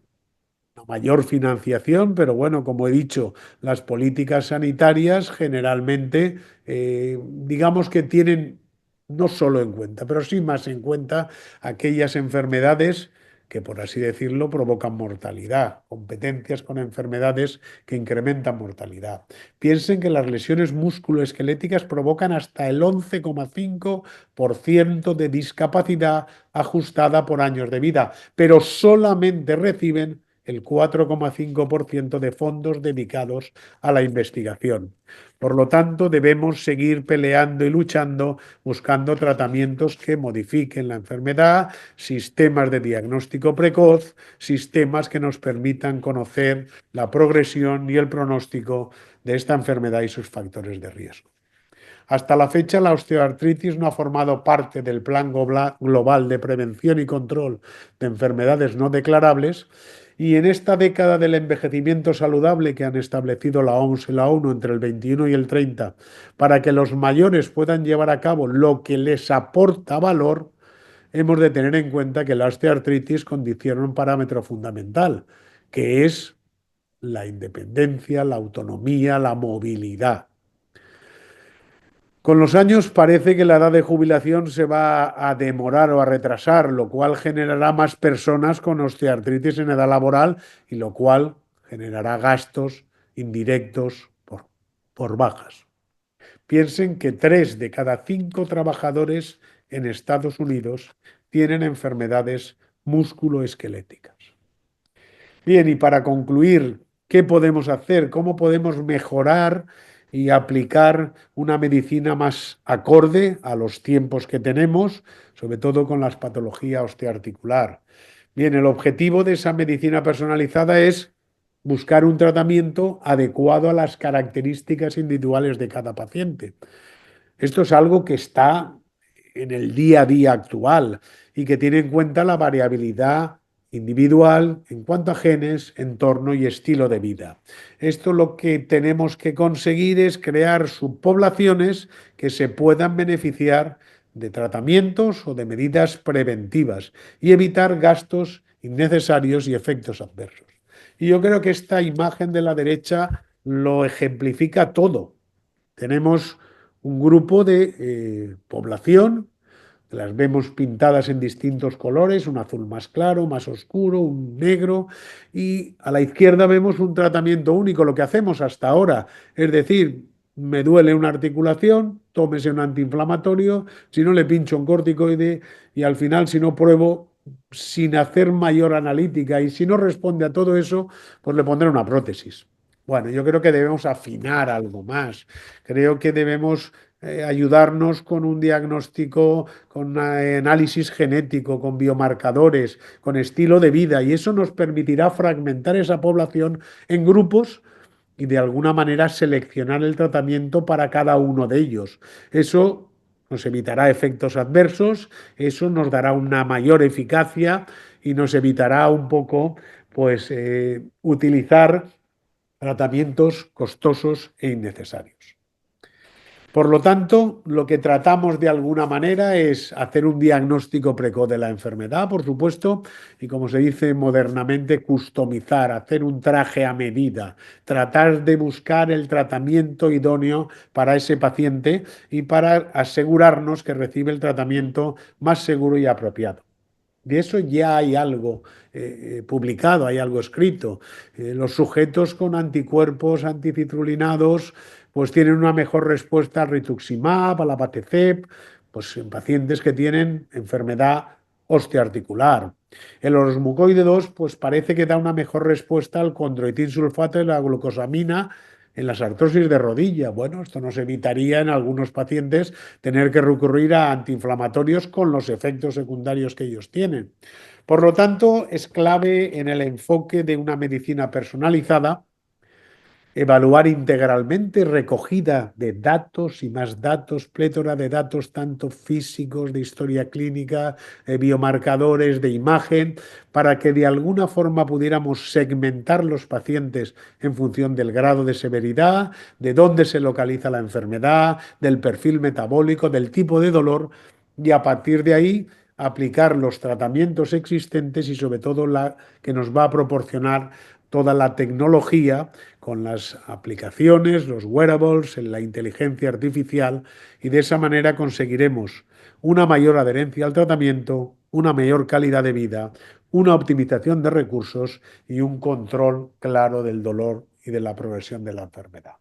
una mayor financiación, pero bueno, como he dicho, las políticas sanitarias generalmente, digamos que tienen no solo en cuenta, pero sí más en cuenta aquellas enfermedades que, por así decirlo, provocan mortalidad, competencias con enfermedades que incrementan mortalidad. Piensen que las lesiones musculoesqueléticas provocan hasta el 11,5% de discapacidad ajustada por años de vida, pero solamente reciben el 4,5% de fondos dedicados a la investigación. Por lo tanto, debemos seguir peleando y luchando, buscando tratamientos que modifiquen la enfermedad, sistemas de diagnóstico precoz, sistemas que nos permitan conocer la progresión y el pronóstico de esta enfermedad y sus factores de riesgo. Hasta la fecha, la osteoartritis no ha formado parte del Plan Global de Prevención y Control de Enfermedades No Declarables, y en esta década del envejecimiento saludable que han establecido la OMS y la ONU entre el 21 y el 30, para que los mayores puedan llevar a cabo lo que les aporta valor, hemos de tener en cuenta que la osteoartritis condiciona un parámetro fundamental, que es la independencia, la autonomía, la movilidad. Con los años parece que la edad de jubilación se va a demorar o a retrasar, lo cual generará más personas con osteoartritis en edad laboral y lo cual generará gastos indirectos por bajas. Piensen que 3 de cada 5 trabajadores en Estados Unidos tienen enfermedades musculoesqueléticas. Bien, y para concluir, ¿qué podemos hacer? ¿Cómo podemos mejorar y aplicar una medicina más acorde a los tiempos que tenemos, sobre todo con la patología osteoarticular? Bien, el objetivo de esa medicina personalizada es buscar un tratamiento adecuado a las características individuales de cada paciente. Esto es algo que está en el día a día actual y que tiene en cuenta la variabilidad individual, en cuanto a genes, entorno y estilo de vida. Esto lo que tenemos que conseguir es crear subpoblaciones que se puedan beneficiar de tratamientos o de medidas preventivas y evitar gastos innecesarios y efectos adversos. Y yo creo que esta imagen de la derecha lo ejemplifica todo. Tenemos un grupo de población, las vemos pintadas en distintos colores, un azul más claro, más oscuro, un negro, y a la izquierda vemos un tratamiento único, lo que hacemos hasta ahora, es decir, me duele una articulación, tómese un antiinflamatorio, si no le pincho un corticoide y al final si no pruebo sin hacer mayor analítica y si no responde a todo eso, pues le pondré una prótesis. Bueno, yo creo que debemos afinar algo más. Creo que debemos ayudarnos con un diagnóstico, con análisis genético, con biomarcadores, con estilo de vida, y eso nos permitirá fragmentar esa población en grupos y de alguna manera seleccionar el tratamiento para cada uno de ellos. Eso nos evitará efectos adversos, eso nos dará una mayor eficacia y nos evitará un poco pues utilizar tratamientos costosos e innecesarios. Por lo tanto, lo que tratamos de alguna manera es hacer un diagnóstico precoz de la enfermedad, por supuesto, y como se dice modernamente, customizar, hacer un traje a medida, tratar de buscar el tratamiento idóneo para ese paciente y para asegurarnos que recibe el tratamiento más seguro y apropiado. De eso ya hay algo publicado, hay algo escrito. Los sujetos con anticuerpos anticitrulinados pues tienen una mejor respuesta al rituximab, al abatacept, pues en pacientes que tienen enfermedad osteoarticular. El osmucoide 2 pues parece que da una mejor respuesta al condroitin sulfato y la glucosamina en las artrosis de rodilla. Bueno, esto nos evitaría en algunos pacientes tener que recurrir a antiinflamatorios con los efectos secundarios que ellos tienen. Por lo tanto, es clave en el enfoque de una medicina personalizada evaluar integralmente recogida de datos y más datos, plétora de datos tanto físicos, de historia clínica, biomarcadores, de imagen, para que de alguna forma pudiéramos segmentar los pacientes en función del grado de severidad, de dónde se localiza la enfermedad, del perfil metabólico, del tipo de dolor, y a partir de ahí aplicar los tratamientos existentes y sobre todo la que nos va a proporcionar toda la tecnología con las aplicaciones, los wearables, la inteligencia artificial, y de esa manera conseguiremos una mayor adherencia al tratamiento, una mayor calidad de vida, una optimización de recursos y un control claro del dolor y de la progresión de la enfermedad.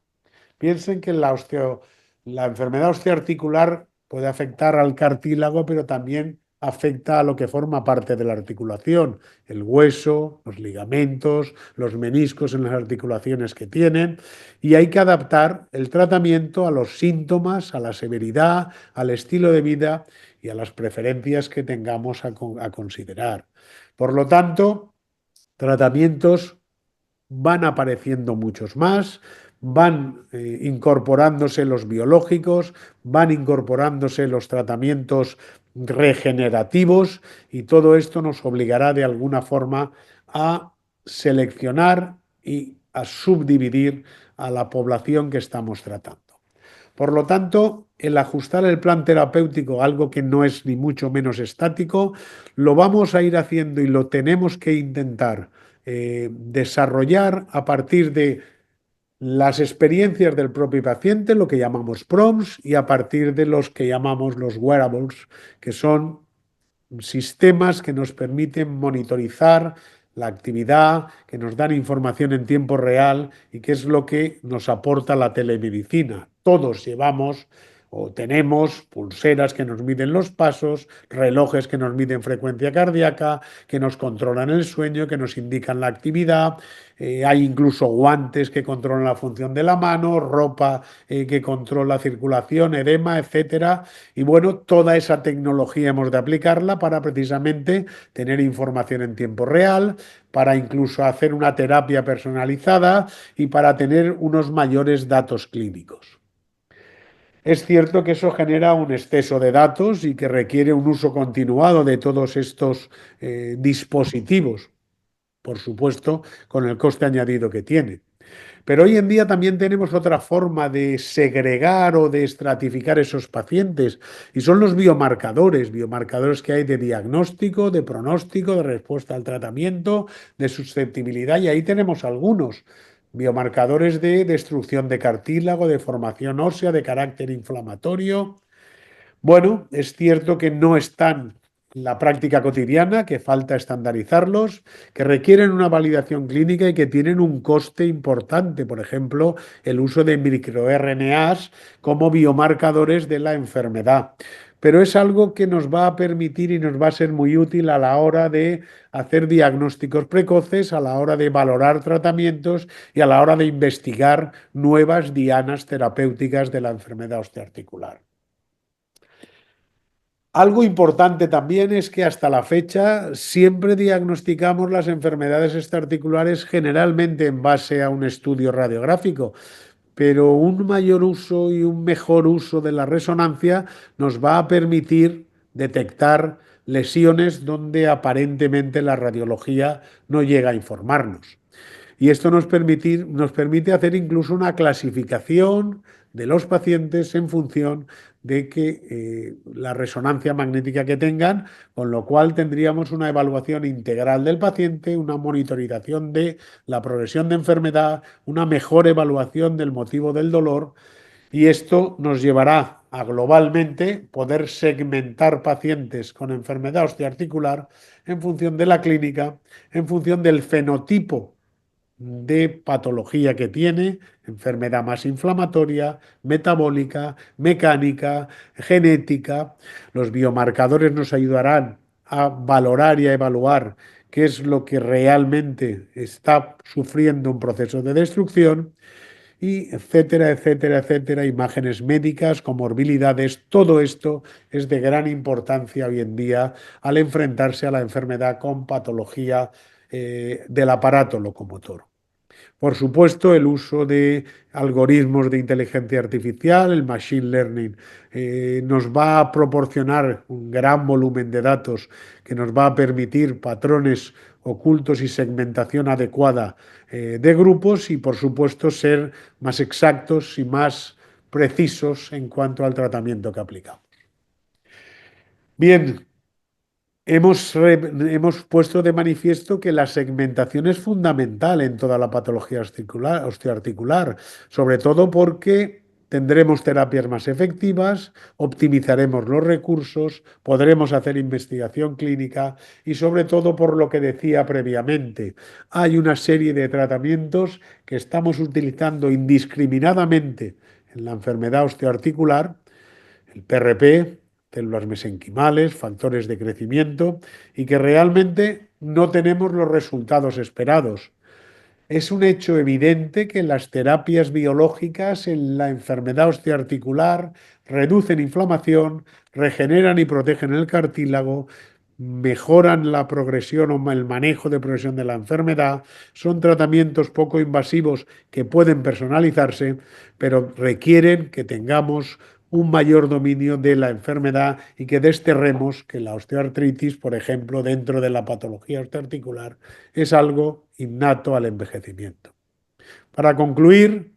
Piensen que la enfermedad osteoarticular puede afectar al cartílago, pero también afecta a lo que forma parte de la articulación, el hueso, los ligamentos, los meniscos en las articulaciones que tienen, y hay que adaptar el tratamiento a los síntomas, a la severidad, al estilo de vida y a las preferencias que tengamos a considerar. Por lo tanto, tratamientos van apareciendo muchos más, van incorporándose los biológicos, van incorporándose los tratamientos regenerativos, y todo esto nos obligará de alguna forma a seleccionar y a subdividir a la población que estamos tratando. Por lo tanto, el ajustar el plan terapéutico, algo que no es ni mucho menos estático, lo vamos a ir haciendo y lo tenemos que intentar desarrollar a partir de las experiencias del propio paciente, lo que llamamos PROMs, y a partir de los que llamamos los wearables, que son sistemas que nos permiten monitorizar la actividad, que nos dan información en tiempo real y que es lo que nos aporta la telemedicina. Todos llevamos o tenemos pulseras que nos miden los pasos, relojes que nos miden frecuencia cardíaca, que nos controlan el sueño, que nos indican la actividad. Hay incluso guantes que controlan la función de la mano, ropa que controla circulación, edema, etcétera. Y bueno, toda esa tecnología hemos de aplicarla para precisamente tener información en tiempo real, para incluso hacer una terapia personalizada y para tener unos mayores datos clínicos. Es cierto que eso genera un exceso de datos y que requiere un uso continuado de todos estos dispositivos, por supuesto, con el coste añadido que tiene. Pero hoy en día también tenemos otra forma de segregar o de estratificar esos pacientes y son los biomarcadores, biomarcadores que hay de diagnóstico, de pronóstico, de respuesta al tratamiento, de susceptibilidad y ahí tenemos algunos. Biomarcadores de destrucción de cartílago, de formación ósea, de carácter inflamatorio. Bueno, es cierto que no están en la práctica cotidiana, que falta estandarizarlos, que requieren una validación clínica y que tienen un coste importante. Por ejemplo, el uso de microRNAs como biomarcadores de la enfermedad. Pero es algo que nos va a permitir y nos va a ser muy útil a la hora de hacer diagnósticos precoces, a la hora de valorar tratamientos y a la hora de investigar nuevas dianas terapéuticas de la enfermedad osteoarticular. Algo importante también es que hasta la fecha siempre diagnosticamos las enfermedades extraarticulares generalmente en base a un estudio radiográfico, pero un mayor uso y un mejor uso de la resonancia nos va a permitir detectar lesiones donde aparentemente la radiología no llega a informarnos. Y esto nos permite hacer incluso una clasificación de los pacientes en función de la resonancia magnética que tengan, con lo cual tendríamos una evaluación integral del paciente, una monitorización de la progresión de enfermedad, una mejor evaluación del motivo del dolor, y esto nos llevará a globalmente poder segmentar pacientes con enfermedad osteoarticular en función de la clínica, en función del fenotipo de patología que tiene, enfermedad más inflamatoria, metabólica, mecánica, genética. Los biomarcadores nos ayudarán a valorar y a evaluar qué es lo que realmente está sufriendo un proceso de destrucción y etcétera, etcétera, etcétera, imágenes médicas, comorbilidades, todo esto es de gran importancia hoy en día al enfrentarse a la enfermedad con patología del aparato locomotor. Por supuesto, el uso de algoritmos de inteligencia artificial, el machine learning, nos va a proporcionar un gran volumen de datos que nos va a permitir patrones ocultos y segmentación adecuada de grupos y, por supuesto, ser más exactos y más precisos en cuanto al tratamiento que aplicamos. Bien, hemos puesto de manifiesto que la segmentación es fundamental en toda la patología osteoarticular, sobre todo porque tendremos terapias más efectivas, optimizaremos los recursos, podremos hacer investigación clínica y sobre todo por lo que decía previamente, hay una serie de tratamientos que estamos utilizando indiscriminadamente en la enfermedad osteoarticular, el PRP, células mesenquimales, factores de crecimiento, y que realmente no tenemos los resultados esperados. Es un hecho evidente que las terapias biológicas en la enfermedad osteoarticular reducen inflamación, regeneran y protegen el cartílago, mejoran la progresión o el manejo de progresión de la enfermedad, son tratamientos poco invasivos que pueden personalizarse, pero requieren que tengamos un mayor dominio de la enfermedad y que desterremos que la osteoartritis, por ejemplo, dentro de la patología osteoarticular, es algo innato al envejecimiento. Para concluir,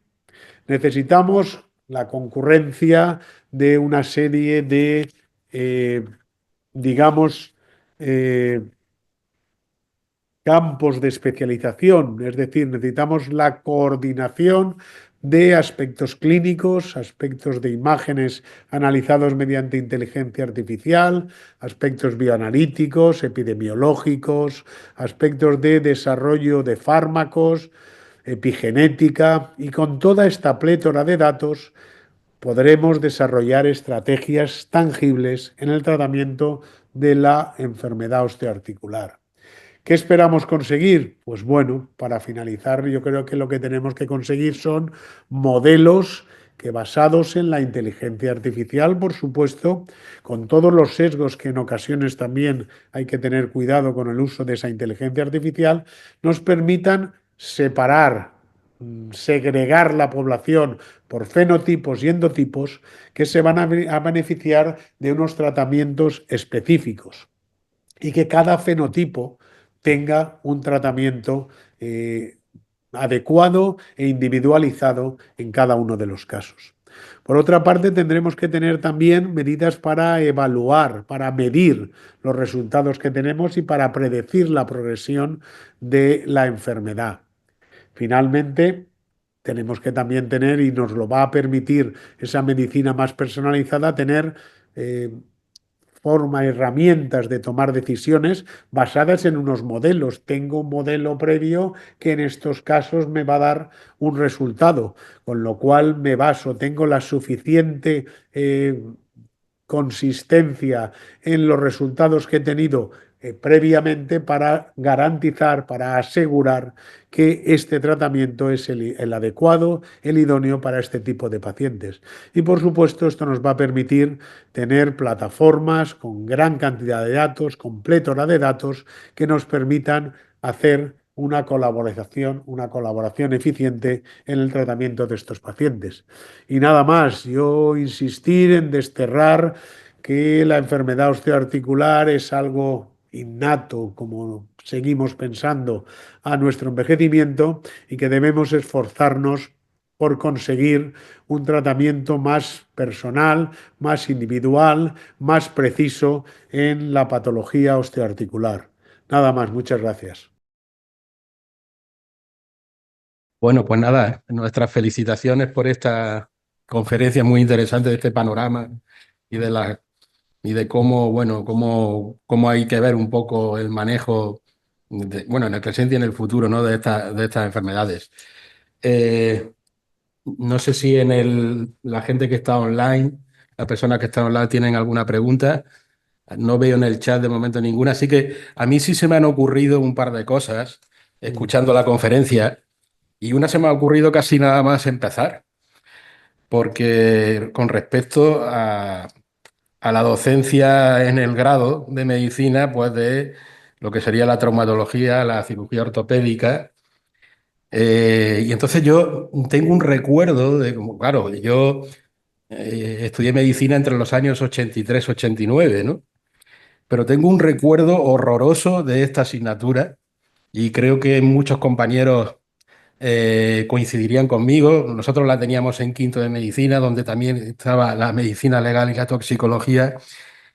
necesitamos la concurrencia de una serie de, digamos, campos de especialización, es decir, necesitamos la coordinación de aspectos clínicos, aspectos de imágenes analizados mediante inteligencia artificial, aspectos bioanalíticos, epidemiológicos, aspectos de desarrollo de fármacos, epigenética, y con toda esta plétora de datos podremos desarrollar estrategias tangibles en el tratamiento de la enfermedad osteoarticular. ¿Qué esperamos conseguir? Pues bueno, para finalizar, yo creo que lo que tenemos que conseguir son modelos que basados en la inteligencia artificial, por supuesto, con todos los sesgos que en ocasiones también hay que tener cuidado con el uso de esa inteligencia artificial, nos permitan separar segregar la población por fenotipos y endotipos que se van a beneficiar de unos tratamientos específicos y que cada fenotipo tenga un tratamiento adecuado e individualizado en cada uno de los casos. Por otra parte, tendremos que tener también medidas para evaluar, para medir los resultados que tenemos y para predecir la progresión de la enfermedad. Finalmente, tenemos que también tener, y nos lo va a permitir esa medicina más personalizada, tener forma, herramientas de tomar decisiones basadas en unos modelos. Tengo un modelo previo que en estos casos me va a dar un resultado, con lo cual me baso, tengo la suficiente consistencia en los resultados que he tenido previamente para garantizar, para asegurar que este tratamiento es el adecuado, el idóneo para este tipo de pacientes. Y por supuesto, esto nos va a permitir tener plataformas con gran cantidad de datos, con plétora de datos, que nos permitan hacer una colaboración eficiente en el tratamiento de estos pacientes. Y nada más, yo insistir en desterrar que la enfermedad osteoarticular es algo innato, como seguimos pensando, a nuestro envejecimiento y que debemos esforzarnos por conseguir un tratamiento más personal, más individual, más preciso en la patología osteoarticular. Nada más, muchas gracias. Bueno, pues nada, nuestras felicitaciones por esta conferencia muy interesante de este panorama y de cómo, bueno, cómo hay que ver un poco el manejo, bueno, en el presente y en el futuro, ¿no? de estas enfermedades. No sé si la gente que está online, las personas que están online tienen alguna pregunta. No veo en el chat de momento ninguna, así que a mí sí se me han ocurrido un par de cosas escuchando la conferencia y una se me ha ocurrido casi nada más empezar, porque con respecto a la docencia en el grado de medicina, pues de lo que sería la traumatología, la cirugía ortopédica. Y entonces yo tengo un recuerdo de, como, claro, yo estudié medicina entre los años 83 y 89, ¿no? Pero tengo un recuerdo horroroso de esta asignatura y creo que muchos compañeros coincidirían conmigo. Nosotros la teníamos en quinto de medicina, donde también estaba la medicina legal y la toxicología.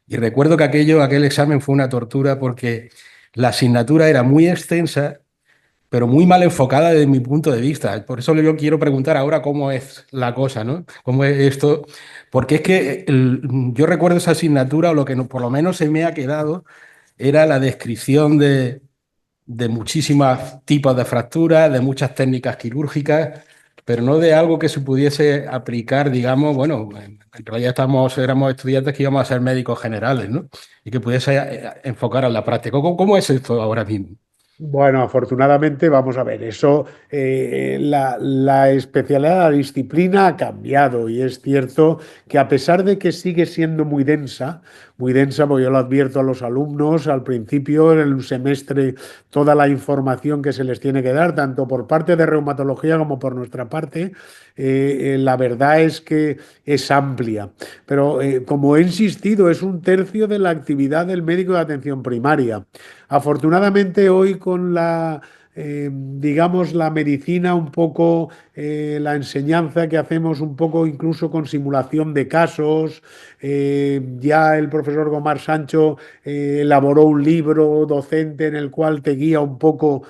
Y recuerdo que aquel examen fue una tortura porque la asignatura era muy extensa, pero muy mal enfocada desde mi punto de vista. Por eso yo quiero preguntar ahora cómo es la cosa, ¿no? ¿Cómo es esto? Porque es que yo recuerdo esa asignatura, o lo que por lo menos se me ha quedado, era la descripción de muchísimos tipos de fracturas, de muchas técnicas quirúrgicas, pero no de algo que se pudiese aplicar, digamos, bueno, en realidad éramos estudiantes que íbamos a ser médicos generales, ¿no? Y que pudiese enfocar a la práctica. ¿Cómo es esto ahora mismo? Bueno, afortunadamente, vamos a ver, eso, la especialidad, la disciplina ha cambiado y es cierto que a pesar de que sigue siendo muy densa, porque yo lo advierto a los alumnos al principio, en el semestre, toda la información que se les tiene que dar, tanto por parte de reumatología como por nuestra parte, la verdad es que es amplia. Pero como he insistido, es un tercio de la actividad del médico de atención primaria. Afortunadamente hoy con digamos, la medicina un poco, la enseñanza que hacemos un poco incluso con simulación de casos, ya el profesor Gomar Sancho elaboró un libro docente en el cual te guía un poco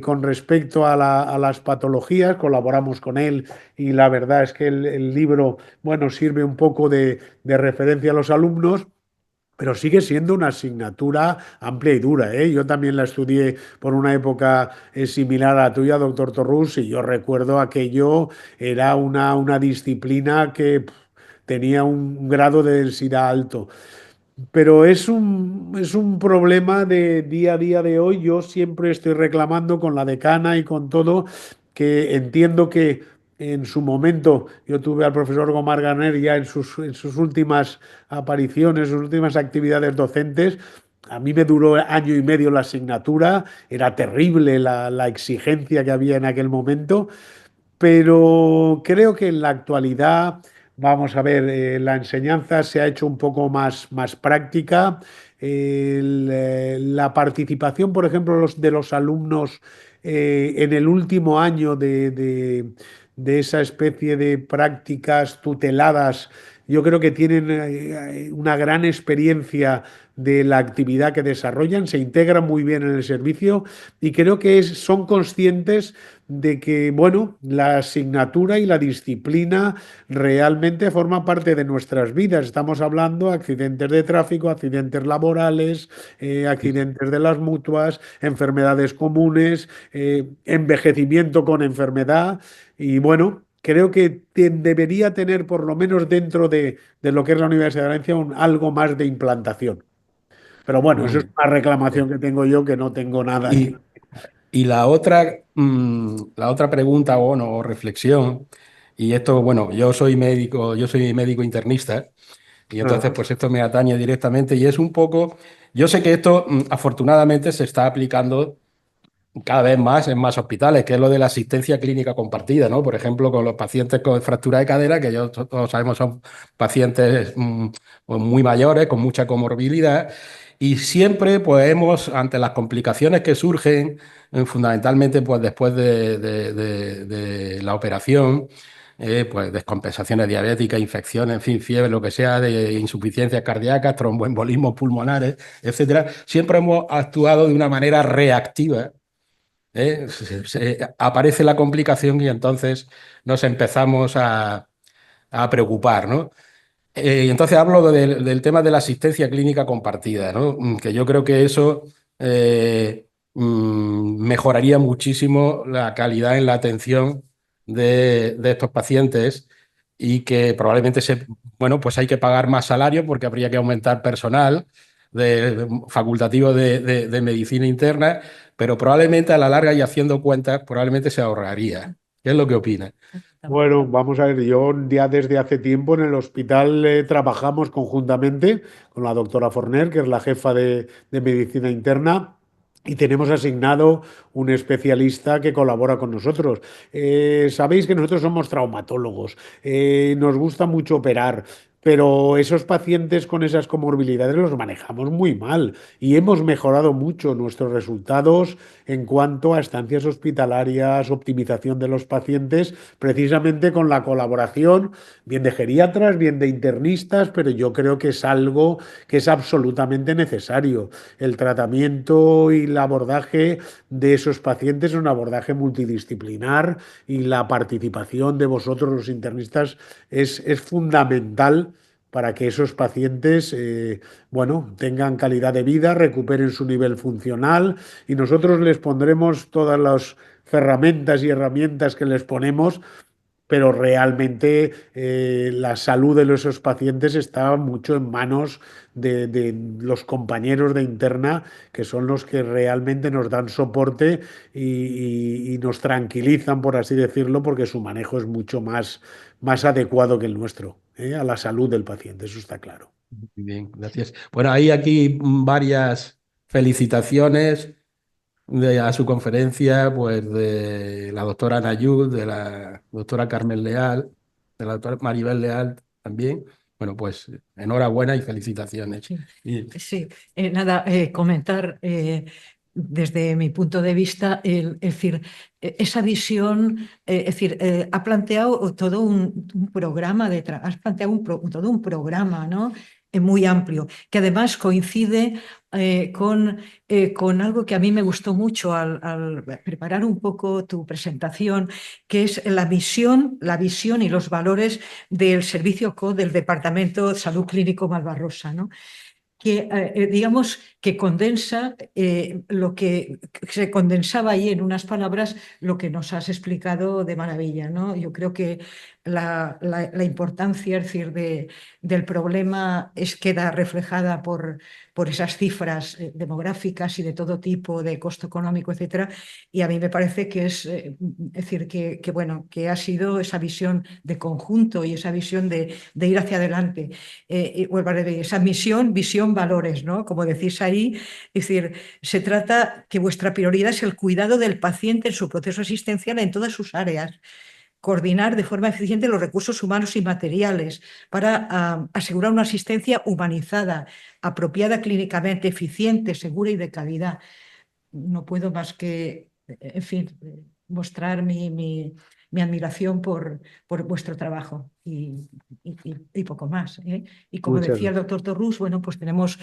con respecto a las patologías, colaboramos con él y la verdad es que el libro, bueno, sirve un poco de referencia a los alumnos. Pero sigue siendo una asignatura amplia y dura, ¿eh? Yo también la estudié por una época similar a la tuya, doctor Torrus, y yo recuerdo aquello, era una disciplina que tenía un grado de densidad alto. Pero es un problema de día a día de hoy. Yo siempre estoy reclamando con la decana y con todo, que entiendo que en su momento yo tuve al profesor Gomar Garner ya en sus últimas apariciones, sus últimas actividades docentes. A mí me duró año y medio la asignatura, era terrible la exigencia que había en aquel momento, pero creo que en la actualidad, vamos a ver, la enseñanza se ha hecho un poco más práctica. La participación, por ejemplo, de los alumnos en el último año de esa especie de prácticas tuteladas, yo creo que tienen una gran experiencia de la actividad que desarrollan, se integran muy bien en el servicio y creo que son conscientes de que, bueno, la asignatura y la disciplina realmente forman parte de nuestras vidas. Estamos hablando de accidentes de tráfico, accidentes laborales, accidentes de las mutuas, enfermedades comunes, envejecimiento con enfermedad y, bueno, creo que debería tener, por lo menos dentro de lo que es la Universidad de Valencia, algo más de implantación. Pero bueno, Muy eso es bien. una reclamación que tengo yo, que no tengo nada aquí. Y, y la otra pregunta, bueno, o reflexión, y esto, bueno, yo soy médico internista, y entonces Ajá. pues esto me atañe directamente, y es un poco, yo sé que esto afortunadamente se está aplicando cada vez más en más hospitales, que es lo de la asistencia clínica compartida, ¿no? Por ejemplo, con los pacientes con fractura de cadera, que todos sabemos son pacientes pues, muy mayores, con mucha comorbilidad, y siempre, pues, ante las complicaciones que surgen, fundamentalmente, pues, después de la operación, pues, descompensaciones diabéticas, infecciones, en fin, fiebre, lo que sea, de insuficiencias cardíacas, tromboembolismos pulmonares, etcétera, siempre hemos actuado de una manera reactiva. Aparece la complicación y entonces nos empezamos a preocupar, ¿no? Y entonces hablo del tema de la asistencia clínica compartida, ¿no? Que yo creo que eso mejoraría muchísimo la calidad en la atención de estos pacientes y que probablemente bueno, pues hay que pagar más salario porque habría que aumentar personal facultativo de medicina interna, pero probablemente a la larga y haciendo cuentas, probablemente se ahorraría. ¿Qué es lo que opina? Bueno, vamos a ver, yo ya desde hace tiempo en el hospital trabajamos conjuntamente con la doctora Forner, que es la jefa de medicina interna, y tenemos asignado un especialista que colabora con nosotros. Sabéis que nosotros somos traumatólogos, nos gusta mucho operar. Pero esos pacientes con esas comorbilidades los manejamos muy mal y hemos mejorado mucho nuestros resultados en cuanto a estancias hospitalarias, optimización de los pacientes, precisamente con la colaboración, bien de geriatras, bien de internistas, pero yo creo que es algo que es absolutamente necesario. El tratamiento y el abordaje de esos pacientes es un abordaje multidisciplinar y la participación de vosotros, los internistas, es fundamental para que esos pacientes, bueno, tengan calidad de vida, recuperen su nivel funcional y nosotros les pondremos todas las herramientas y herramientas que les ponemos, pero realmente la salud de esos pacientes está mucho en manos de los compañeros de interna, que son los que realmente nos dan soporte y nos tranquilizan, por así decirlo, porque su manejo es mucho más adecuado que el nuestro, a la salud del paciente, eso está claro. Muy bien, gracias. Bueno, hay aquí varias felicitaciones a su conferencia, pues de la doctora Nayud, de la doctora Carmen Leal, de la doctora Maribel Leal también. Bueno, pues enhorabuena y felicitaciones. Sí, Y, sí. Nada, comentar desde mi punto de vista, es decir, esa visión, es decir, ha planteado todo un programa has planteado todo un programa, ¿no? Muy amplio, que además coincide con algo que a mí me gustó mucho al preparar un poco tu presentación, que es la visión y los valores del servicio CO del Departamento de Salud Clínico Malvarrosa, ¿no? Que digamos que condensa lo que se condensaba ahí en unas palabras, lo que nos has explicado de maravilla, ¿no? Yo creo que la importancia, es decir, del problema queda reflejada por esas cifras demográficas y de todo tipo, de costo económico, etcétera. Y a mí me parece que es decir, bueno, que ha sido esa visión de conjunto y esa visión de ir hacia adelante. Esa visión, valores, ¿no? Como decís ahí, es decir, se trata que vuestra prioridad es el cuidado del paciente en su proceso asistencial en todas sus áreas. coordinar de forma eficiente los recursos humanos y materiales para asegurar una asistencia humanizada, apropiada clínicamente, eficiente, segura y de calidad. No puedo más que, en fin, mostrar mi admiración por vuestro trabajo y poco más, ¿eh? Y como Muchas decía el doctor Torrús, bueno, pues tenemos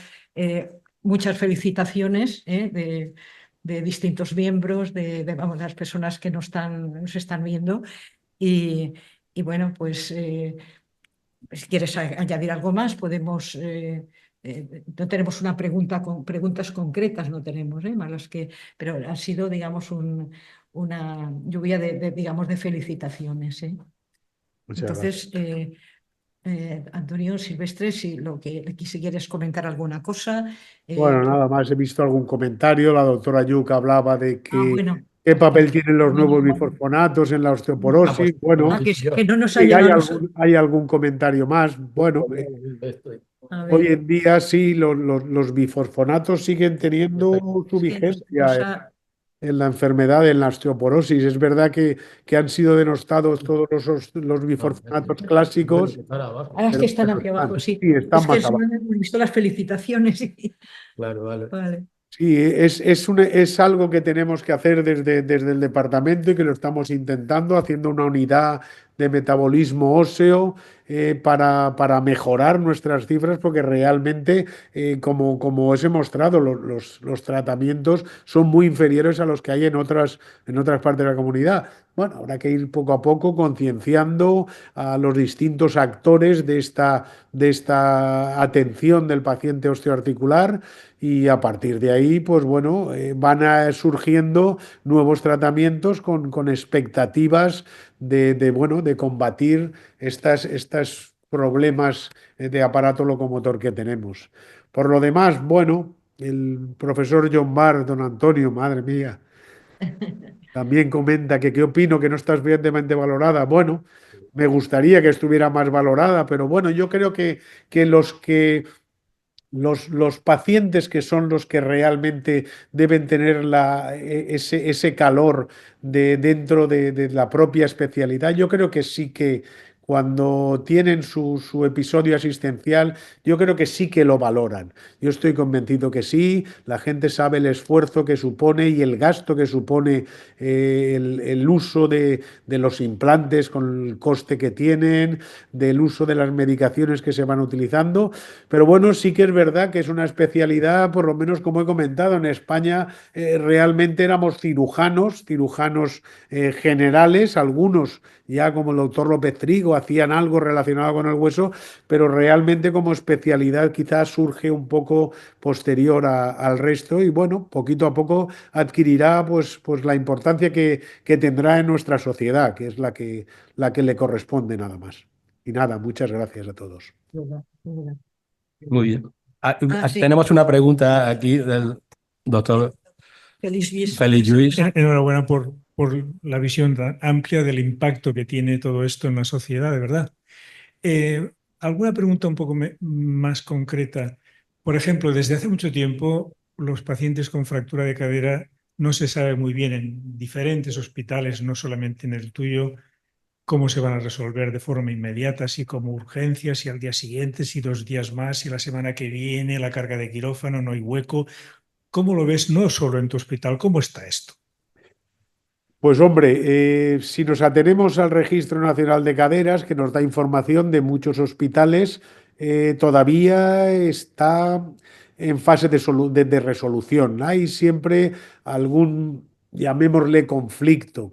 muchas felicitaciones de distintos miembros, vamos, las personas que nos están viendo. Y bueno, pues si quieres añadir algo más, podemos. No tenemos una pregunta con preguntas concretas, no tenemos, pero ha sido, digamos, una lluvia digamos, de felicitaciones, ¿eh? Muchas Entonces, gracias. Antonio Silvestre, si quieres comentar alguna cosa. Bueno, nada más he visto algún comentario. La doctora Yuc hablaba de Bueno, qué papel tienen los nuevos bifosfonatos en la osteoporosis. Bueno, que no nos ha sí, llegado. hay algún comentario más. Bueno, A hoy ver, en día sí, los bifosfonatos siguen teniendo su es que vigencia en la enfermedad, en la osteoporosis. Es verdad que han sido denostados todos los bifosfonatos clásicos, ahora es que están pero aquí abajo, sí. sí, están Es que más abajo. hemos visto las felicitaciones. Claro, vale. Vale. Sí, es algo que tenemos que hacer desde el departamento y que lo estamos intentando, haciendo una unidad de metabolismo óseo para mejorar nuestras cifras, porque realmente, como os he mostrado, los tratamientos son muy inferiores a los que hay en otras partes de la comunidad. Bueno, habrá que ir poco a poco concienciando a los distintos actores de esta atención del paciente osteoarticular y a partir de ahí, pues bueno, van surgiendo nuevos tratamientos con expectativas bueno, de combatir estos problemas de aparato locomotor que tenemos. Por lo demás, bueno, el profesor John Barr, don Antonio, madre mía, también comenta que qué opino que no está suficientemente valorada. Bueno, me gustaría que estuviera más valorada, pero bueno, yo creo que los pacientes que son los que realmente deben tener ese calor dentro de la propia especialidad, yo creo que sí que cuando tienen su episodio asistencial, yo creo que sí que lo valoran. Yo estoy convencido que sí, la gente sabe el esfuerzo que supone y el gasto que supone el uso de los implantes con el coste que tienen, del uso de las medicaciones que se van utilizando. Pero bueno, sí que es verdad que es una especialidad, por lo menos como he comentado, en España realmente éramos cirujanos generales, algunos ya como el doctor López Trigo hacían algo relacionado con el hueso, pero realmente como especialidad quizás surge un poco posterior al resto y bueno, poquito a poco adquirirá pues la importancia que tendrá en nuestra sociedad, que es la que le corresponde nada más. Y nada, muchas gracias a todos. Muy bien. Sí. Tenemos una pregunta aquí del doctor Feliz Luis. Enhorabuena por la visión tan amplia del impacto que tiene todo esto en la sociedad, de verdad. ¿Alguna pregunta un poco más concreta? Por ejemplo, desde hace mucho tiempo los pacientes con fractura de cadera no se sabe muy bien en diferentes hospitales, no solamente en el tuyo, cómo se van a resolver de forma inmediata, si como urgencia, si al día siguiente, si 2 días más, si la semana que viene, la carga de quirófano, no hay hueco. ¿Cómo lo ves no solo en tu hospital? ¿Cómo está esto? Pues hombre, si nos atenemos al Registro Nacional de Caderas, que nos da información de muchos hospitales, todavía está en fase de resolución. Hay siempre algún, llamémosle conflicto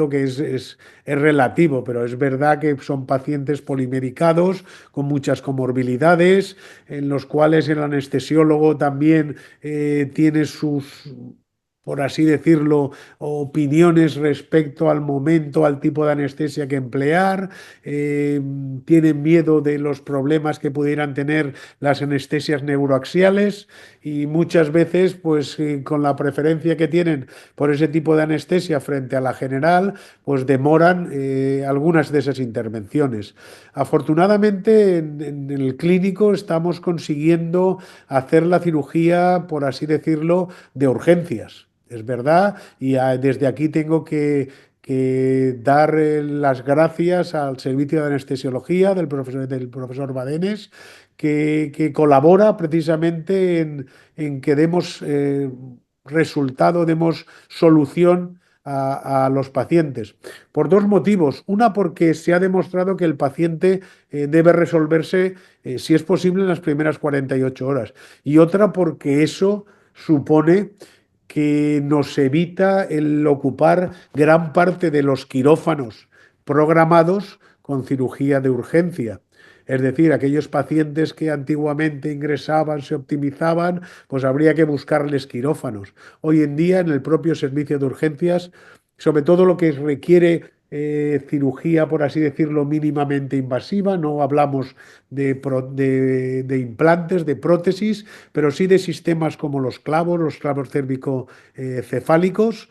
que es relativo, pero es verdad que son pacientes polimedicados con muchas comorbilidades, en los cuales el anestesiólogo también tiene sus, por así decirlo, opiniones respecto al momento, al tipo de anestesia que emplear, tienen miedo de los problemas que pudieran tener las anestesias neuroaxiales y muchas veces, pues con la preferencia que tienen por ese tipo de anestesia frente a la general, pues demoran algunas de esas intervenciones. Afortunadamente, en el clínico estamos consiguiendo hacer la cirugía, por así decirlo, de urgencias. Es verdad, y desde aquí tengo que que dar las gracias al servicio de anestesiología del profesor Badenes, que colabora precisamente en que demos resultado, demos solución a los pacientes. Por dos motivos. Una, porque se ha demostrado que el paciente debe resolverse, si es posible, en las primeras 48 horas. Y otra, porque eso supone que nos evita el ocupar gran parte de los quirófanos programados con cirugía de urgencia. Es decir, aquellos pacientes que antiguamente ingresaban, se optimizaban, pues habría que buscarles quirófanos. Hoy en día, en el propio servicio de urgencias, sobre todo lo que requiere cirugía, por así decirlo, mínimamente invasiva, no hablamos de implantes, de prótesis, pero sí de sistemas como los clavos cérvico-cefálicos,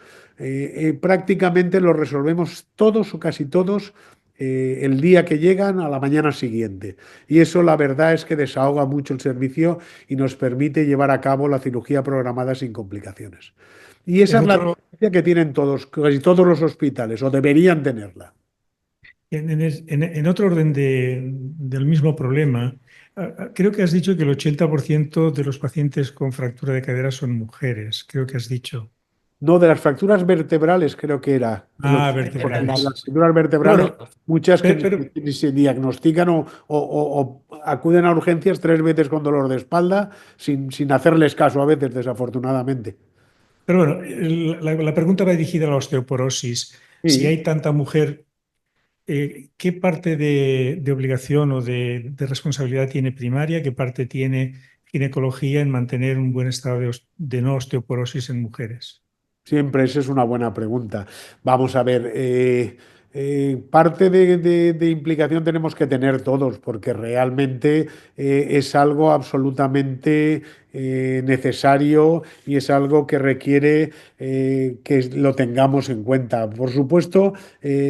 prácticamente los resolvemos todos o casi todos el día que llegan a la mañana siguiente. Y eso la verdad es que desahoga mucho el servicio y nos permite llevar a cabo la cirugía programada sin complicaciones. Y esa En es la otro, diferencia que tienen todos, casi todos los hospitales, o deberían tenerla. en otro orden del mismo problema, creo que has dicho que el 80% de los pacientes con fractura de cadera son mujeres, creo que has dicho. No, de las fracturas vertebrales creo que era el Ah, 80%. Las vertebrales. fracturas vertebrales, Bueno, muchas que pero, ni se diagnostican o acuden a urgencias 3 veces con dolor de espalda sin hacerles caso a veces, desafortunadamente. pero bueno, la pregunta va dirigida a la osteoporosis. Si Sí. hay tanta mujer, ¿qué parte de obligación o de responsabilidad tiene primaria? ¿Qué parte tiene ginecología en mantener un buen estado de no osteoporosis en mujeres? Siempre, esa es una buena pregunta. Vamos a ver, parte de implicación tenemos que tener todos, porque realmente es algo absolutamente necesario y es algo que requiere que lo tengamos en cuenta. Por supuesto,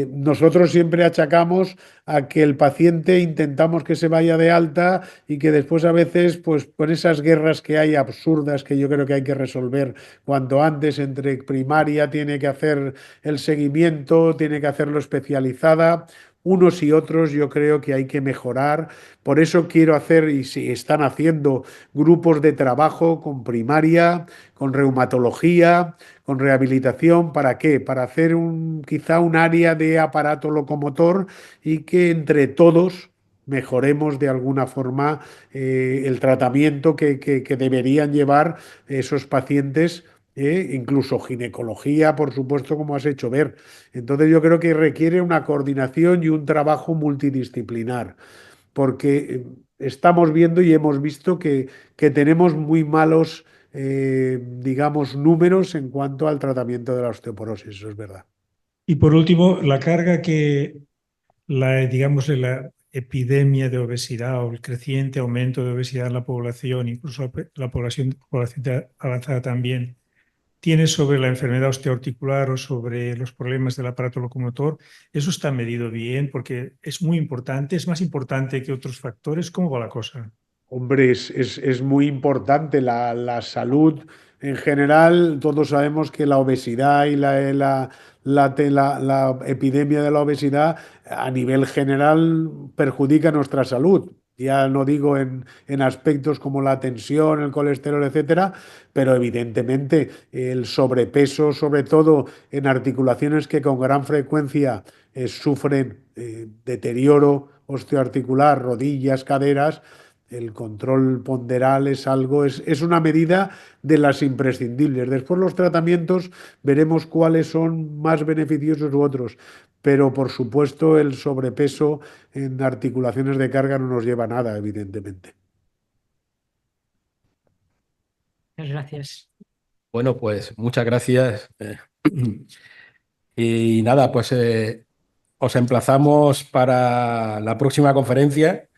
nosotros siempre achacamos a que el paciente intentamos que se vaya de alta y que después a veces, pues con esas guerras que hay absurdas que yo creo que hay que resolver cuanto antes entre primaria, tiene que hacer el seguimiento, tiene que hacerlo especializada. Unos y otros yo creo que hay que mejorar. Por eso quiero hacer, y si están haciendo, grupos de trabajo con primaria, con reumatología, con rehabilitación. ¿Para qué? Para hacer quizá un área de aparato locomotor y que entre todos mejoremos de alguna forma el tratamiento que deberían llevar esos pacientes, incluso ginecología, por supuesto, como has hecho ver. Entonces yo creo que requiere una coordinación y un trabajo multidisciplinar, porque estamos viendo y hemos visto que tenemos muy malos, digamos, números en cuanto al tratamiento de la osteoporosis, eso es verdad. Y por último, la carga que digamos, la epidemia de obesidad o el creciente aumento de obesidad en la población, incluso la población avanzada también, tiene sobre la enfermedad osteoarticular o sobre los problemas del aparato locomotor, eso está medido bien porque es muy importante, es más importante que otros factores. ¿Cómo va la cosa? Hombre, es muy importante la salud en general. Todos sabemos que la obesidad y la epidemia de la obesidad a nivel general perjudica nuestra salud. Ya no digo en aspectos como la tensión, el colesterol, etcétera, pero evidentemente el sobrepeso, sobre todo en articulaciones que con gran frecuencia sufren deterioro osteoarticular, rodillas, caderas. El control ponderal es algo, es una medida de las imprescindibles. Después los tratamientos veremos cuáles son más beneficiosos u otros, pero por supuesto el sobrepeso en articulaciones de carga no nos lleva a nada, evidentemente. Muchas gracias. Bueno, pues muchas gracias. Y nada, pues os emplazamos para la próxima conferencia,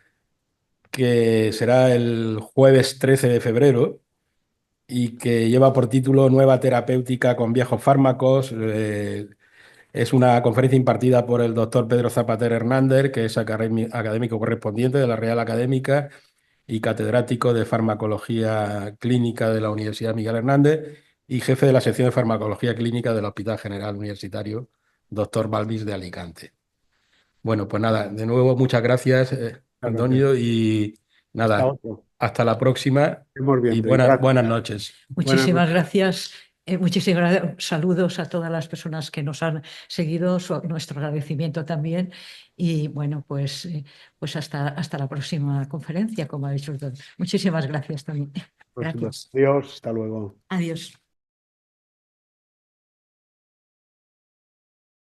que será el jueves 13 de febrero y que lleva por título Nueva terapéutica con viejos fármacos. Es una conferencia impartida por el doctor Pedro Zapater Hernández, que es académico correspondiente de la Real Académica y catedrático de Farmacología Clínica de la Universidad Miguel Hernández y jefe de la sección de Farmacología Clínica del Hospital General Universitario doctor Balbis de Alicante. Bueno, pues nada, de nuevo muchas gracias, Antonio, y nada, hasta la próxima y buenas noches. Muchísimas gracias. Muchísimas saludos a todas las personas que nos han seguido, nuestro agradecimiento también. Y bueno, pues hasta la próxima conferencia, como ha dicho el doctor. Muchísimas gracias también. Gracias. Adiós, hasta luego. Adiós.